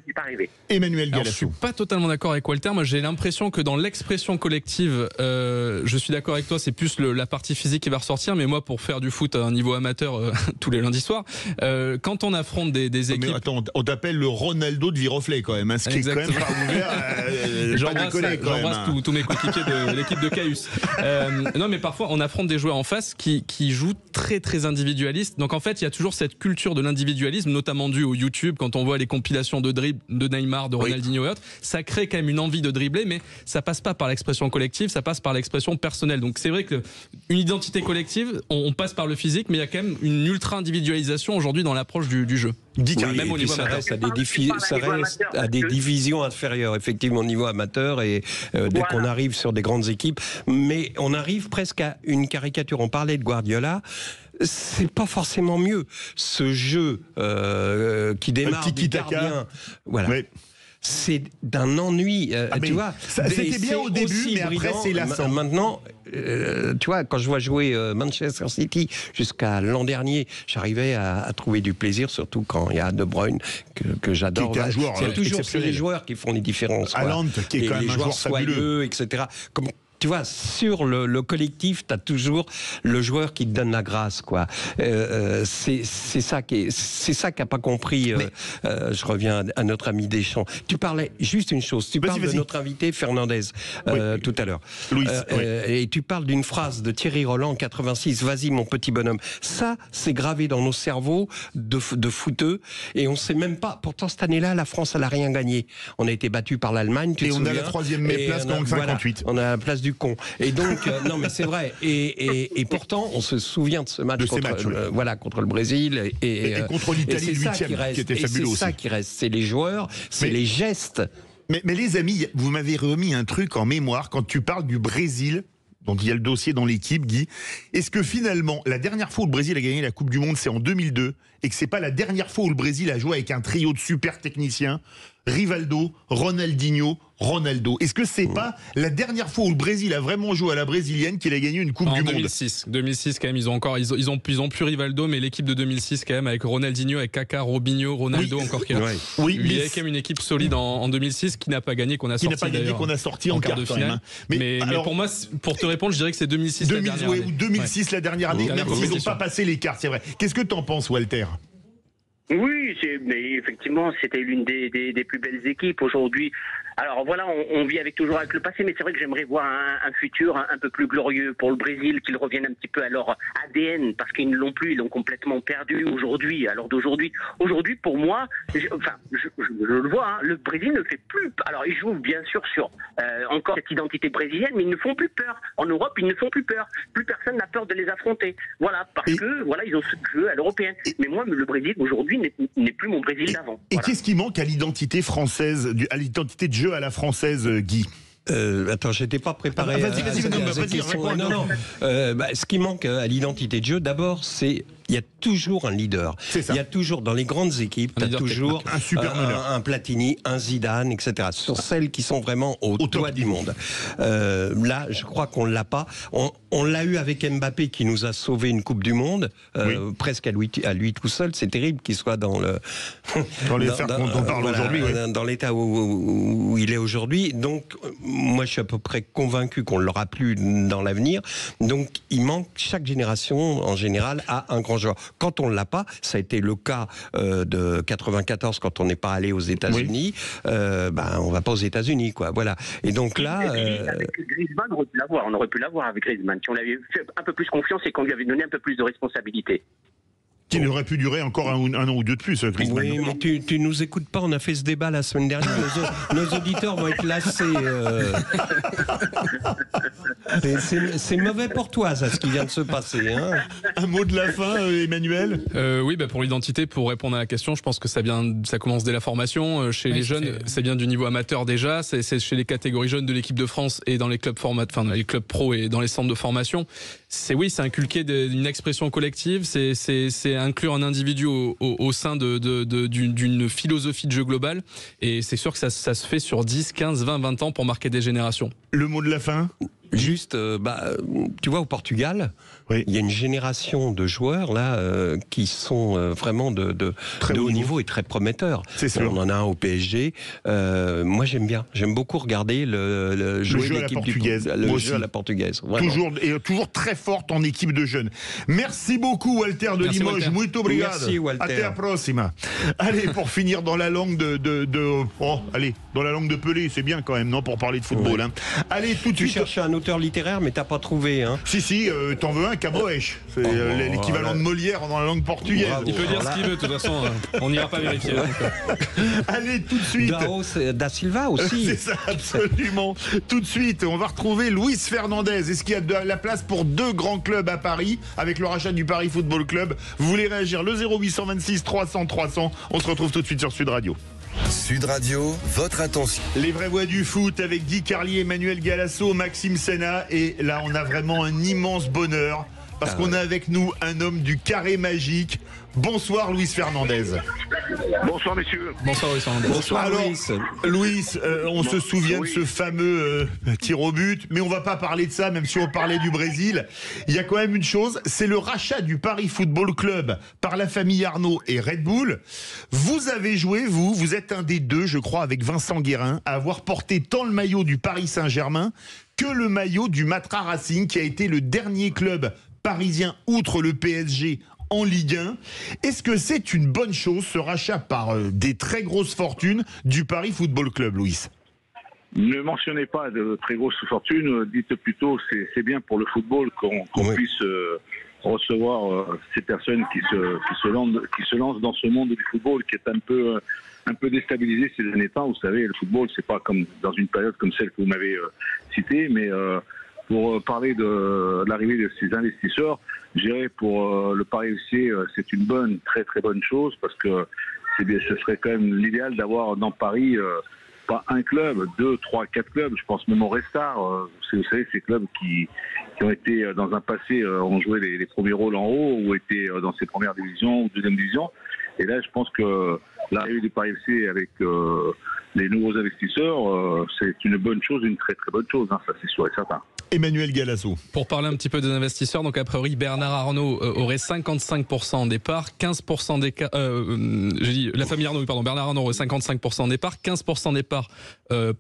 fait pas rêver. Emmanuel Galasso. Je suis pas totalement d'accord avec Walter. Moi, j'ai l'impression que dans l'expression collective, je suis d'accord avec toi, c'est plus la partie physique qui va ressortir. Mais moi, pour faire du foot à un niveau amateur tous les lundis soirs, quand on affronte des équipes... Mais attends, on t'appelle le Ronaldo de Viroflay quand même. Ce qui est quand même pas ouvert. J'embrasse tous mes coéquipiers de l'équipe de Caius. Non, mais parfois, on affronte des joueurs en face qui jouent très, très individualistes. Donc en fait, il y a toujours cette culture de l'individualisme, notamment due au YouTube, quand on voit les compilations de dribbles de Neymar, de Ronaldinho et autres, ça crée quand même une envie de dribbler, mais ça passe pas par l'expression collective, ça passe par l'expression personnelle. Donc c'est vrai qu'une identité collective, on passe par le physique, mais il y a quand même une ultra individualisation aujourd'hui dans l'approche du jeu. Même au niveau ça reste à des divisions inférieures, effectivement au niveau amateur, et dès qu'on arrive sur des grandes équipes, mais on arrive presque à une caricature. On parlait de Guardiola. C'est pas forcément mieux ce jeu qui démarre du gardien. Voilà. Oui. C'est d'un ennui, tu vois. C'était bien au début, mais après c'est lassant. Maintenant, tu vois, quand je vois jouer Manchester City jusqu'à l'an dernier, j'arrivais à trouver du plaisir, surtout quand il y a De Bruyne que j'adore. C'est toujours les joueurs qui font les différences. Haaland, qui est quand même un joueur fabuleux, etc. Comme tu vois, sur le collectif, tu as toujours le joueur qui te donne la grâce, quoi. C'est ça qu'a pas compris. Je reviens à notre ami Deschamps. Tu parlais juste une chose. Tu parles de notre invité Fernandez tout à l'heure. Et tu parles d'une phrase de Thierry Roland en 86. Vas-y, mon petit bonhomme. Ça, c'est gravé dans nos cerveaux de footeux. Et on sait même pas. Pourtant, cette année-là, la France, elle a rien gagné. On a été battu par l'Allemagne. Et on a la 3e place dans 58. On a la place du con. Et donc, non, mais c'est vrai. Et pourtant, on se souvient de ce match contre le Brésil et contre l'Italie, le 8e, qui était fabuleux aussi. C'est ça qui reste. C'est les joueurs, c'est les gestes. Mais les amis, vous m'avez remis un truc en mémoire quand tu parles du Brésil. Donc il y a le dossier dans l'équipe, Guy. Est-ce que finalement, la dernière fois où le Brésil a gagné la Coupe du Monde, c'est en 2002, et que c'est pas la dernière fois où le Brésil a joué avec un trio de super techniciens, Rivaldo, Ronaldinho, Ronaldo. Est-ce que c'est pas la dernière fois où le Brésil a vraiment joué à la brésilienne qu'il a gagné une Coupe du Monde? 2006 quand même, ils ont plus Rivaldo, mais l'équipe de 2006 quand même, avec Ronaldinho, avec Kaká, Robinho, Ronaldo encore qui est là. Il y a quand même une équipe solide en 2006, qui n'a pas gagné, qu'on a sorti en quart de finale. Mais pour moi, pour te répondre, je dirais que c'est 2006 la dernière année. Ou 2006 la dernière année, même s'ils n'ont pas passé l'écart, c'est vrai. Qu'est-ce que t'en penses, Walter? Oui, mais effectivement, c'était l'une des plus belles équipes. Aujourd'hui, Alors voilà, on vit toujours avec le passé, mais c'est vrai que j'aimerais voir un futur un peu plus glorieux pour le Brésil, qu'ils reviennent un petit peu à leur ADN, parce qu'ils ne l'ont plus, ils l'ont complètement perdu aujourd'hui, à l'heure d'aujourd'hui. Aujourd'hui, pour moi, je le vois, hein, le Brésil ne fait plus... Alors ils jouent bien sûr sur encore cette identité brésilienne, mais ils ne font plus peur. En Europe, ils ne font plus peur. Plus personne n'a peur de les affronter. Voilà, parce que voilà, ils ont ce jeu à l'européenne. Mais moi, le Brésil aujourd'hui n'est plus mon Brésil d'avant. Et qu'est-ce qui manque à l'identité française, à l'identité de jeu à la française, Guy? Attends, j'étais pas préparé. Vas-y, réponds. Non. Ce qui manque à l'identité de jeu, d'abord, c'est il y a toujours un leader. Il y a toujours, dans les grandes équipes, il y a toujours un Platini, un Zidane, etc. Sur celles qui sont vraiment au toit du monde. Là, je crois qu'on l'a pas. On l'a eu avec Mbappé qui nous a sauvé une Coupe du Monde, presque à lui tout seul. C'est terrible qu'il soit dans le dans les affaires dont on parle aujourd'hui, dans l'état où il est aujourd'hui. Donc, moi, je suis à peu près convaincu qu'on l'aura plus dans l'avenir. Donc, il manque, chaque génération, en général, a un grand joueur. Quand on ne l'a pas, ça a été le cas de 94 quand on n'est pas allé aux États-Unis. On va pas aux États-Unis, quoi. Voilà. Et donc là, avec Griezmann, on aurait pu l'avoir. On aurait pu l'avoir avec Griezmann. Si on lui avait fait un peu plus confiance et qu'on lui avait donné un peu plus de responsabilité. Qui aurait pu durer encore un an ou deux de plus, Griezmann. Oui, mais tu nous écoutes pas, on a fait ce débat la semaine dernière, nos auditeurs vont être lassés. C'est mauvais pour toi, ça, ce qui vient de se passer. Hein. Un mot de la fin, Emmanuel? Oui, pour l'identité, pour répondre à la question, je pense que ça commence dès la formation. Chez les jeunes, c'est bien du niveau amateur déjà, c'est chez les catégories jeunes de l'équipe de France et dans les clubs dans les clubs pro et dans les centres de formation. C'est inculquer une expression collective, c'est inclure un individu au sein d'une philosophie de jeu globale, et c'est sûr que ça se fait sur 10, 15, 20, 20 ans pour marquer des générations. Le mot de la fin? Juste, tu vois, au Portugal, il y a une génération de joueurs là qui sont vraiment de haut niveau et très prometteurs. On en a un au PSG. Moi, j'aime beaucoup regarder le jeu à la portugaise. Le jeu à la portugaise. Toujours très forte en équipe de jeunes. Merci beaucoup, Walter de Limoges. Walter. Muito obrigado. Merci, Walter. Até a próxima. Allez, pour finir dans la langue dans la langue de Pelé, c'est bien quand même, non, pour parler de football. Hein. Allez, tout de suite. Tu cherches un auteur littéraire, mais t'as pas trouvé, hein? Si, t'en veux un, Camões. C'est l'équivalent de Molière dans la langue portugaise. Il peut dire ce qu'il veut, de toute façon. On n'ira pas vérifier. Allez, tout de suite. Da Silva aussi. C'est ça, absolument. Tout de suite, on va retrouver Luis Fernandez. Est-ce qu'il y a de la place pour deux grands clubs à Paris avec le rachat du Paris Football Club? Vous voulez réagir? Le 0826 300 300. On se retrouve tout de suite sur Sud Radio. Sud Radio, votre attention. Les vraies voix du foot avec Guy Carlier, Emmanuel Galasso, Maxime Senna. Et là, on a vraiment un immense bonheur parce qu'on a avec nous un homme du carré magique. Bonsoir, Luis Fernandez. Bonsoir, messieurs. Bonsoir, Luis Fernandez. Bonsoir. Alors, Luis, on se souvient de ce fameux tir au but, mais on va pas parler de ça, même si on parlait du Brésil. Il y a quand même une chose, c'est le rachat du Paris Football Club par la famille Arnaud et Red Bull. Vous avez joué, vous êtes un des deux, je crois, avec Vincent Guérin, à avoir porté tant le maillot du Paris Saint-Germain que le maillot du Matra Racing, qui a été le dernier club parisien, outre le PSG, en Ligue 1. Est-ce que c'est une bonne chose, ce rachat par des très grosses fortunes du Paris Football Club, Louis? Ne mentionnez pas de très grosses fortunes, dites plutôt c'est bien pour le football qu'on puisse recevoir ces personnes qui se lancent dans ce monde du football qui est un peu déstabilisé ces derniers temps. Vous savez, le football, c'est pas comme dans une période comme celle que vous m'avez citée, mais pour parler de l'arrivée de ces investisseurs, je dirais pour le Paris FC, c'est une très très bonne chose parce que ce serait quand même l'idéal d'avoir dans Paris pas un club, 2, 3, 4 clubs. Je pense même au Restart. Vous savez, ces clubs qui ont été dans un passé ont joué les premiers rôles en haut ou étaient dans ces premières divisions ou deuxième division. Et là, je pense que l'arrivée du Paris FC avec les nouveaux investisseurs, c'est une bonne chose, une très très bonne chose, hein, ça c'est sûr et certain. Emmanuel Galasso. Pour parler un petit peu des investisseurs, donc a priori Bernard Arnault aurait 55% en départ, 15% d'écart. J'ai dit la famille Arnault, pardon, Bernard Arnault aurait 55% en départ, 15% départ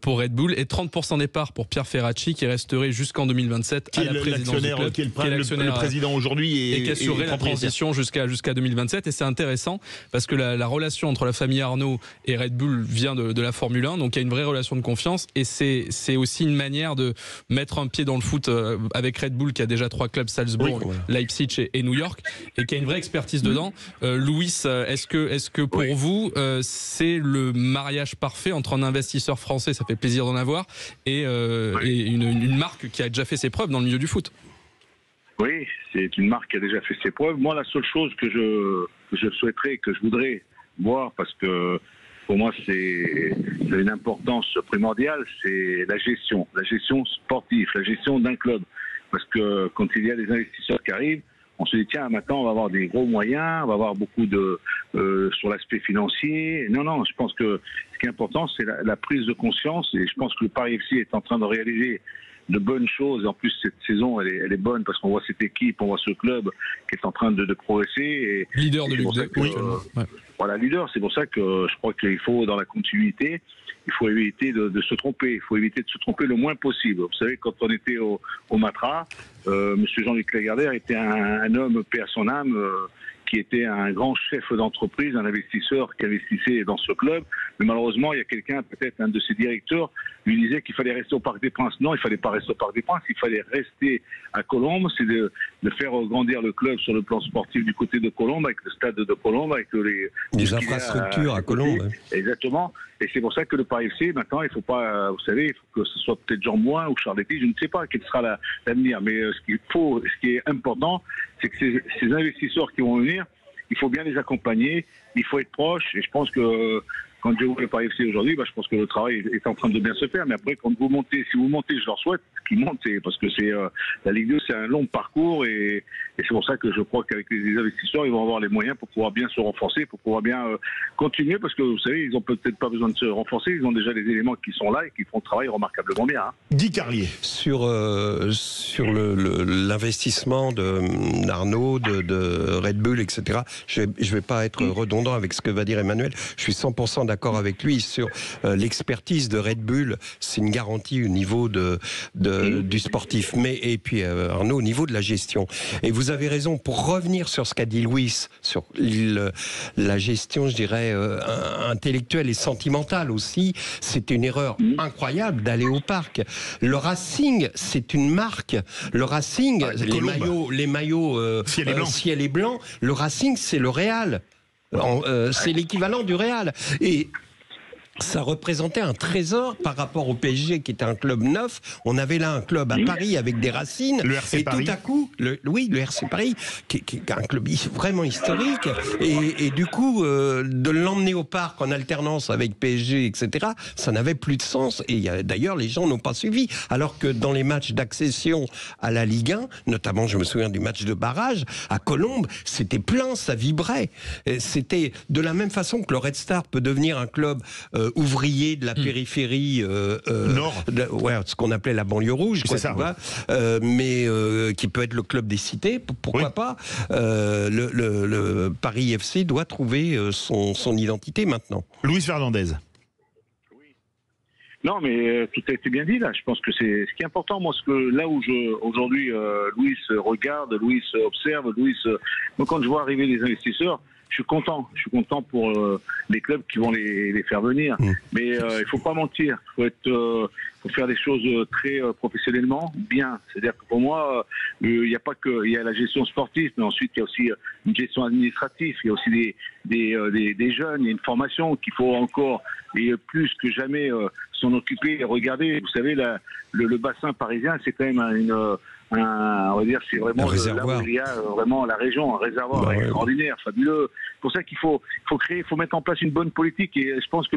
pour Red Bull et 30% départ pour Pierre Ferracci qui resterait jusqu'en 2027 à la présidence du club, qui est le président aujourd'hui et qui assurerait la transition jusqu'à 2027. Et c'est intéressant parce que la relation entre la famille Arnault et Red Bull vient de la Formule 1, donc il y a une vraie relation de confiance et c'est aussi une manière de mettre un pied dans le foot avec Red Bull qui a déjà 3 clubs, Salzbourg, Leipzig et New York, et qui a une vraie expertise dedans. Louis, est-ce que pour vous c'est le mariage parfait entre un investisseur français, ça fait plaisir d'en avoir, et une marque qui a déjà fait ses preuves dans le milieu du foot? Oui, c'est une marque qui a déjà fait ses preuves. Moi, la seule chose que je souhaiterais, que je voudrais voir, parce que pour moi, c'est une importance primordiale, c'est la gestion sportive, la gestion d'un club. Parce que quand il y a des investisseurs qui arrivent, on se dit, tiens, maintenant, on va avoir des gros moyens, on va avoir beaucoup sur l'aspect financier. Non, je pense que ce qui est important, c'est la prise de conscience. Et je pense que le Paris FC est en train de réaliser de bonnes choses. En plus, cette saison, elle est bonne parce qu'on voit cette équipe, on voit ce club qui est en train de progresser. Et leader de Ligue 2. Voilà, leader. C'est pour ça que je crois qu'il faut, dans la continuité, il faut éviter de se tromper. Il faut éviter de se tromper le moins possible. Vous savez, quand on était au Matra, Monsieur Jean-Luc Lagardère était un homme, paix à son âme, qui était un grand chef d'entreprise, un investisseur qui investissait dans ce club. Mais malheureusement, il y a quelqu'un, peut-être un de ses directeurs, lui disait qu'il fallait rester au Parc des Princes. Non, il ne fallait pas rester au Parc des Princes, il fallait rester à Colombes. C'est de faire grandir le club sur le plan sportif du côté de Colombes, avec le stade de Colombes, avec les infrastructures à Colombes. Exactement. Et c'est pour ça que le Paris FC, maintenant, il ne faut pas, vous savez, il faut que ce soit peut-être Jean Moin ou Charles Lepage, je ne sais pas quel sera l'avenir. Mais ce qui est important, c'est que ces investisseurs qui vont venir, il faut bien les accompagner, il faut être proche. Et je pense que quand je vois le Paris FC aujourd'hui, je pense que le travail est en train de bien se faire. Mais après, si vous montez, je leur souhaite qu'ils montent, parce que la Ligue 2, c'est un long parcours et c'est pour ça que je crois qu'avec les investisseurs, ils vont avoir les moyens pour pouvoir bien se renforcer, pour pouvoir bien continuer, parce que vous savez, ils n'ont peut-être pas besoin de se renforcer, ils ont déjà les éléments qui sont là et qui font le travail remarquablement bien. Guy Carlier. Sur l'investissement d'Arnaud, de Red Bull, etc., je ne vais pas être redondant avec ce que va dire Emmanuel, je suis 100% d'accord avec lui sur l'expertise de Red Bull, c'est une garantie au niveau du sportif, et puis Arnaud au niveau de la gestion. Et vous avez raison, pour revenir sur ce qu'a dit Louis, sur la gestion, je dirais, intellectuelle et sentimentale aussi, c'est une erreur incroyable d'aller au parc. Le Racing, c'est une marque. Le Racing, les maillots ciel et blanc, le Racing, c'est le Real. C'est l'équivalent du Real. Et ça représentait un trésor par rapport au PSG qui était un club neuf. On avait là un club à Paris avec des racines. Le RC Paris. Tout à coup, le RC Paris, qui est un club vraiment historique. Et du coup, de l'emmener au parc en alternance avec PSG, etc., ça n'avait plus de sens. Et d'ailleurs, les gens n'ont pas suivi. Alors que dans les matchs d'accession à la Ligue 1, notamment, je me souviens du match de barrage, à Colombes, c'était plein, ça vibrait. C'était de la même façon que le Red Star peut devenir un club ouvrier de la périphérie nord, ce qu'on appelait la banlieue rouge, c'est ça, mais qui peut être le club des cités, pourquoi pas. Le Paris FC doit trouver son identité maintenant. Louis Fernandez. Non, mais tout a été bien dit là. Je pense que c'est ce qui est important. Moi, là où aujourd'hui Louis regarde, Louis observe, moi, quand je vois arriver les investisseurs, je suis content pour les clubs qui vont les faire venir. Mais il faut pas mentir. Faut faire des choses très professionnellement bien. C'est-à-dire que pour moi, il n'y a pas que la gestion sportive, mais ensuite il y a aussi une gestion administrative. Il y a aussi des jeunes, il y a une formation qu'il faut encore et plus que jamais s'en occuper et regarder. Vous savez, le bassin parisien, c'est quand même on va dire, c'est vraiment là où il y a vraiment la région, un réservoir extraordinaire, fabuleux. C'est pour ça qu'il faut mettre en place une bonne politique, et je pense que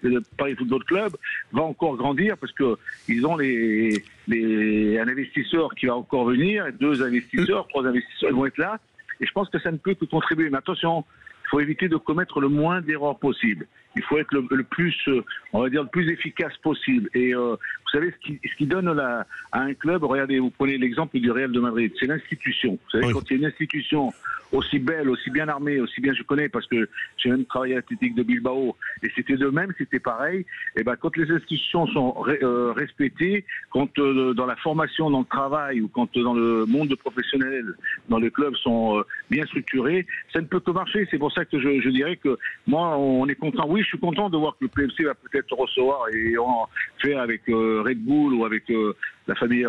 le Paris Football Club va encore grandir parce que ils ont un investisseur qui va encore venir, 2 investisseurs, 3 investisseurs, ils vont être là, et je pense que ça ne peut que contribuer. Mais attention, faut éviter de commettre le moins d'erreurs possible. Il faut être le plus, on va dire, le plus efficace possible. Et vous savez, ce qui donne à un club, regardez, vous prenez l'exemple du Real de Madrid, c'est l'institution. Vous savez, quand il y a une institution aussi belle, aussi bien armée, aussi bien je connais, parce que j'ai même travaillé à l'Athletic de Bilbao, et c'était de même, c'était pareil. Et ben, quand les institutions sont respectées, quand dans la formation, dans le travail, ou quand dans le monde professionnel, dans les clubs sont bien structurés, ça ne peut que marcher. C'est pour ça que je dirais que moi, on est content. Oui, je suis content de voir que le PFC va peut-être recevoir et en faire avec Red Bull ou avec la famille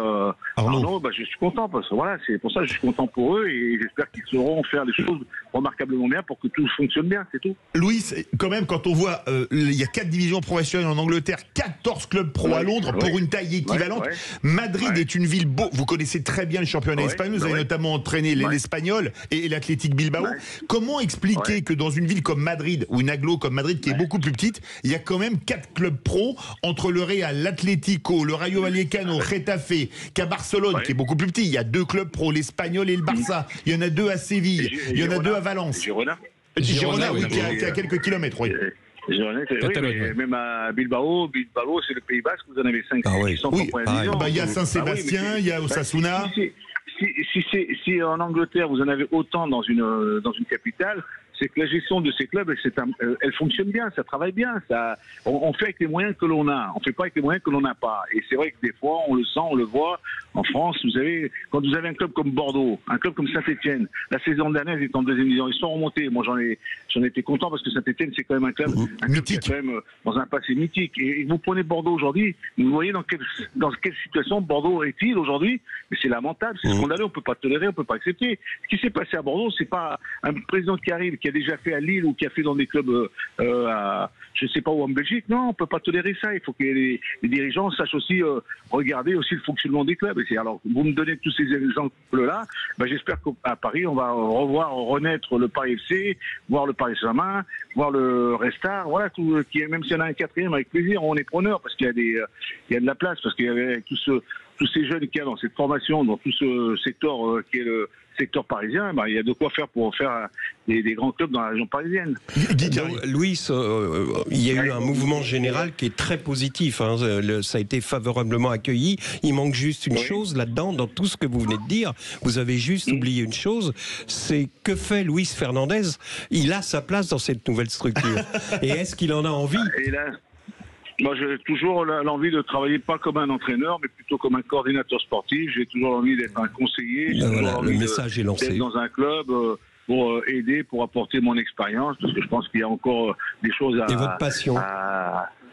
Arnaud. Bah, je suis content parce que voilà, c'est pour ça que je suis content pour eux et j'espère qu'ils sauront faire les choses remarquablement bien pour que tout fonctionne bien, c'est tout. Louis, quand même, quand on voit, il y a 4 divisions professionnelles en Angleterre, 14 clubs pro à Londres pour une taille équivalente. Madrid est une ville beau. Vous connaissez très bien le championnat espagnol. Vous avez notamment entraîné l'Espagnol et l'Athletic Bilbao. Comment expliquer que dans une ville comme Madrid ou une agglo comme Madrid qui est beaucoup plus petite, il y a quand même 4 clubs pro entre le Real, l'Atlético, le Rayo Vallecano, Getafe, qu'à Barcelone qui est beaucoup plus petit. Il y a 2 clubs pro, l'Espagnol et le Barça. Il y en a 2 à Séville. Il y en a 2 à Valence. Girona, oui, qui a quelques kilomètres, oui. Girona, mais même à Bilbao, c'est le Pays Basque, vous en avez 5 qui sont en première division. Il y a Saint-Sébastien, il y a Osasuna. Si en Angleterre vous en avez autant dans une capitale, c'est que la gestion de ces clubs, elle fonctionne bien, ça travaille bien. On fait avec les moyens que l'on a. On ne fait pas avec les moyens que l'on n'a pas. Et c'est vrai que des fois, on le sent, on le voit. En France, quand vous avez un club comme Bordeaux, un club comme Saint-Etienne, la saison dernière, ils étaient en 2e division. Ils sont remontés. Moi, j'en étais content parce que Saint-Etienne, c'est quand même un club qui est quand même dans un passé mythique. Et vous prenez Bordeaux aujourd'hui, vous voyez dans quelle situation Bordeaux est-il aujourd'hui. Mais c'est lamentable, c'est scandaleux, on ne peut pas tolérer, on ne peut pas accepter. Ce qui s'est passé à Bordeaux, c'est pas un président qui arrive, qui a déjà fait à Lille ou qui a fait dans des clubs je ne sais pas où en Belgique. Non, on ne peut pas tolérer ça. Il faut que les dirigeants sachent aussi regarder aussi le fonctionnement des clubs. Et alors, vous me donnez tous ces exemples-là. J'espère qu'à Paris, on va renaître le Paris FC, voir le Paris Saint-Germain, voir le Restart. Voilà, même s'il y en a un 4e, avec plaisir, on est preneur parce qu'il y a de la place, parce qu'il y avait tous ces jeunes qu'il y a dans cette formation, dans tout ce secteur qui est le secteur parisien, il y a de quoi faire pour faire des grands clubs dans la région parisienne. Donc, Louis, il y a eu un mouvement général qui est très positif. Ça a été favorablement accueilli. Il manque juste une chose là-dedans, dans tout ce que vous venez de dire. Vous avez juste oublié une chose, c'est que fait Luis Fernandez. Il a sa place dans cette nouvelle structure. Et est-ce qu'il en a envie? Moi, j'ai toujours l'envie de travailler pas comme un entraîneur, mais plutôt comme un coordinateur sportif. J'ai toujours envie d'être un conseiller. Voilà, le message est lancé. D'être dans un club pour aider, pour apporter mon expérience, parce que je pense qu'il y a encore des choses à... Et votre passion.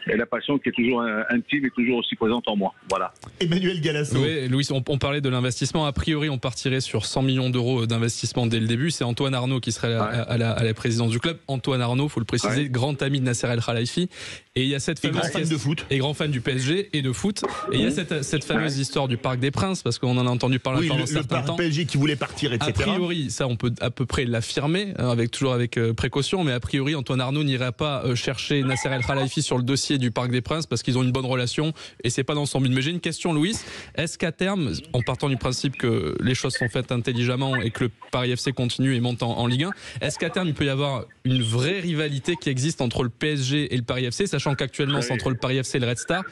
Et la passion qui est toujours intime et toujours aussi présente en moi. Voilà. Emmanuel Galasso. Oui, Louis, on parlait de l'investissement. A priori, on partirait sur 100 millions d'euros d'investissement dès le début. C'est Antoine Arnaud qui serait à la présidence du club. Antoine Arnaud, il faut le préciser, grand ami de Nasser El Khelaifi. Et il y a cette fameuse grand fan de foot. Et grand fan du PSG et de foot. Et il y a cette fameuse histoire du Parc des Princes, parce qu'on en a entendu parler pendant un certain temps. Le PSG qui voulait partir, etc. A priori, ça, on peut à peu près l'affirmer, toujours avec précaution, mais a priori, Antoine Arnaud n'irait pas chercher Nasser El Khelaifi sur le dossier du Parc des Princes parce qu'ils ont une bonne relation et c'est pas dans son but. Mais j'ai une question, Louis. Est-ce qu'à terme, en partant du principe que les choses sont faites intelligemment et que le Paris FC continue et monte en Ligue 1, est-ce qu'à terme il peut y avoir une vraie rivalité qui existe entre le PSG et le Paris FC, sachant qu'actuellement c'est entre le Paris FC et le Red Star?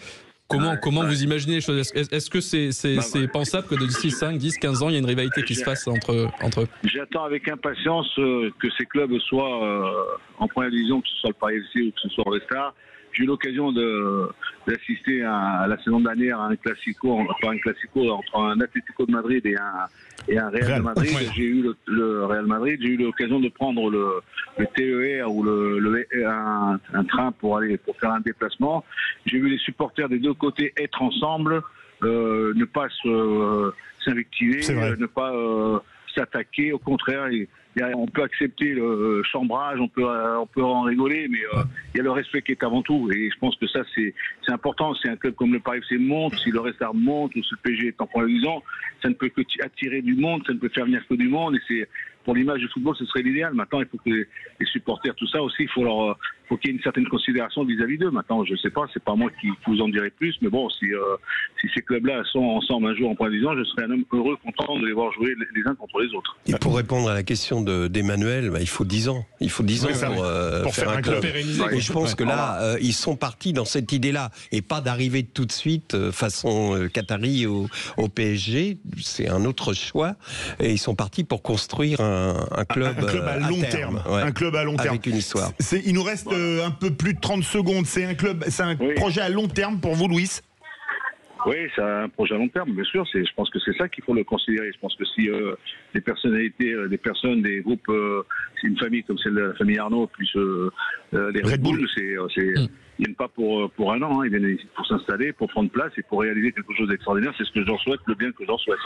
Comment vous imaginez les choses? Est-ce que c'est pensable que d'ici 5, 10, 15 ans, il y a une rivalité qui se fasse entre eux? J'attends avec impatience que ces clubs soient en première division, que ce soit le Paris FC ou que ce soit le Red Star. J'ai eu l'occasion d'assister à la saison dernière à un classico entre un Atlético de Madrid et un Real de Madrid. J'ai eu le Real Madrid, j'ai eu l'occasion de prendre le TER ou un train pour faire un déplacement. J'ai vu les supporters des deux côtés être ensemble, ne pas s'invectiver, ne pas s'attaquer. Au contraire, on peut accepter le chambrage, on peut en rigoler, mais il y a le respect qui est avant tout. Et je pense que ça, c'est important. Si un club comme le Paris FC monte, si le Restart monte, ou si le PSG est en première division, ça ne peut que attirer du monde, ça ne peut faire venir que du monde. Et c'est pour l'image du football, ce serait l'idéal. Maintenant, il faut que les supporters, tout ça aussi, il faut leur faut qu'il y ait une certaine considération vis-à-vis d'eux. Maintenant, je sais pas, c'est pas moi qui vous en dirai plus, mais bon, si ces clubs-là sont ensemble un jour en prévision, je serais un homme heureux, content de les voir jouer les uns contre les autres. Et pour répondre à la question d'Emmanuel, il faut 10 ans. Il faut 10 ans pour faire un club. Et je pense que là, ils sont partis dans cette idée-là, et pas d'arriver tout de suite façon Qatari au PSG. C'est un autre choix. Et ils sont partis pour construire un club à long terme. Ouais, un club à long terme. Avec une histoire. Il nous reste un peu plus de 30 secondes. C'est un projet à long terme pour vous, Louis? Oui, c'est un projet à long terme, bien sûr. Je pense que c'est ça qu'il faut le considérer. Je pense que si des personnalités, des groupes, c'est une famille comme celle de la famille Arnaud, plus les Red Bull, ils viennent pas pour un an, ils viennent pour s'installer, pour prendre place et pour réaliser quelque chose d'extraordinaire. C'est ce que j'en souhaite, le bien que j'en souhaite.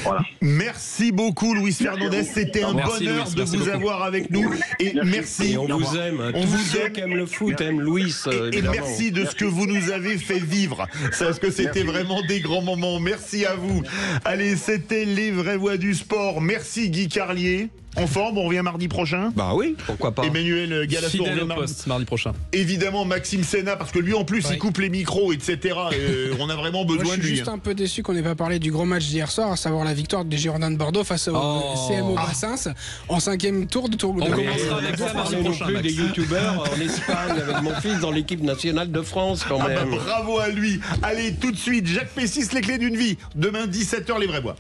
Voilà. Merci beaucoup, Luis Fernandez. C'était un bonheur de vous avoir avec nous. Et merci. Et on vous aime. Tous ceux qui aiment le foot aiment Louis. Et merci de ce que vous nous avez fait vivre. Parce que c'était vraiment des grands moments. Merci à vous. Allez, c'était Les Vraies Voix du Sport. Merci Guy Carlier. En forme, on revient mardi prochain. Bah oui, pourquoi pas. Emmanuel Galasso fidèle au poste mardi prochain. Évidemment, Maxime Senna, parce que lui en plus il coupe les micros, etc. On a vraiment besoin de lui. Je suis juste un peu déçu qu'on n'ait pas parlé du gros match d'hier soir, à savoir la victoire des Girondins de Bordeaux face au CMO Bassins en 5e tour de tour. On commencera avec ça mardi prochain. Des youtubeurs en Espagne avec mon fils dans l'équipe nationale de France quand même. Bravo à lui. Allez, tout de suite, Jacques Pessis, les clés d'une vie. Demain 17h, Les Vraies Voix.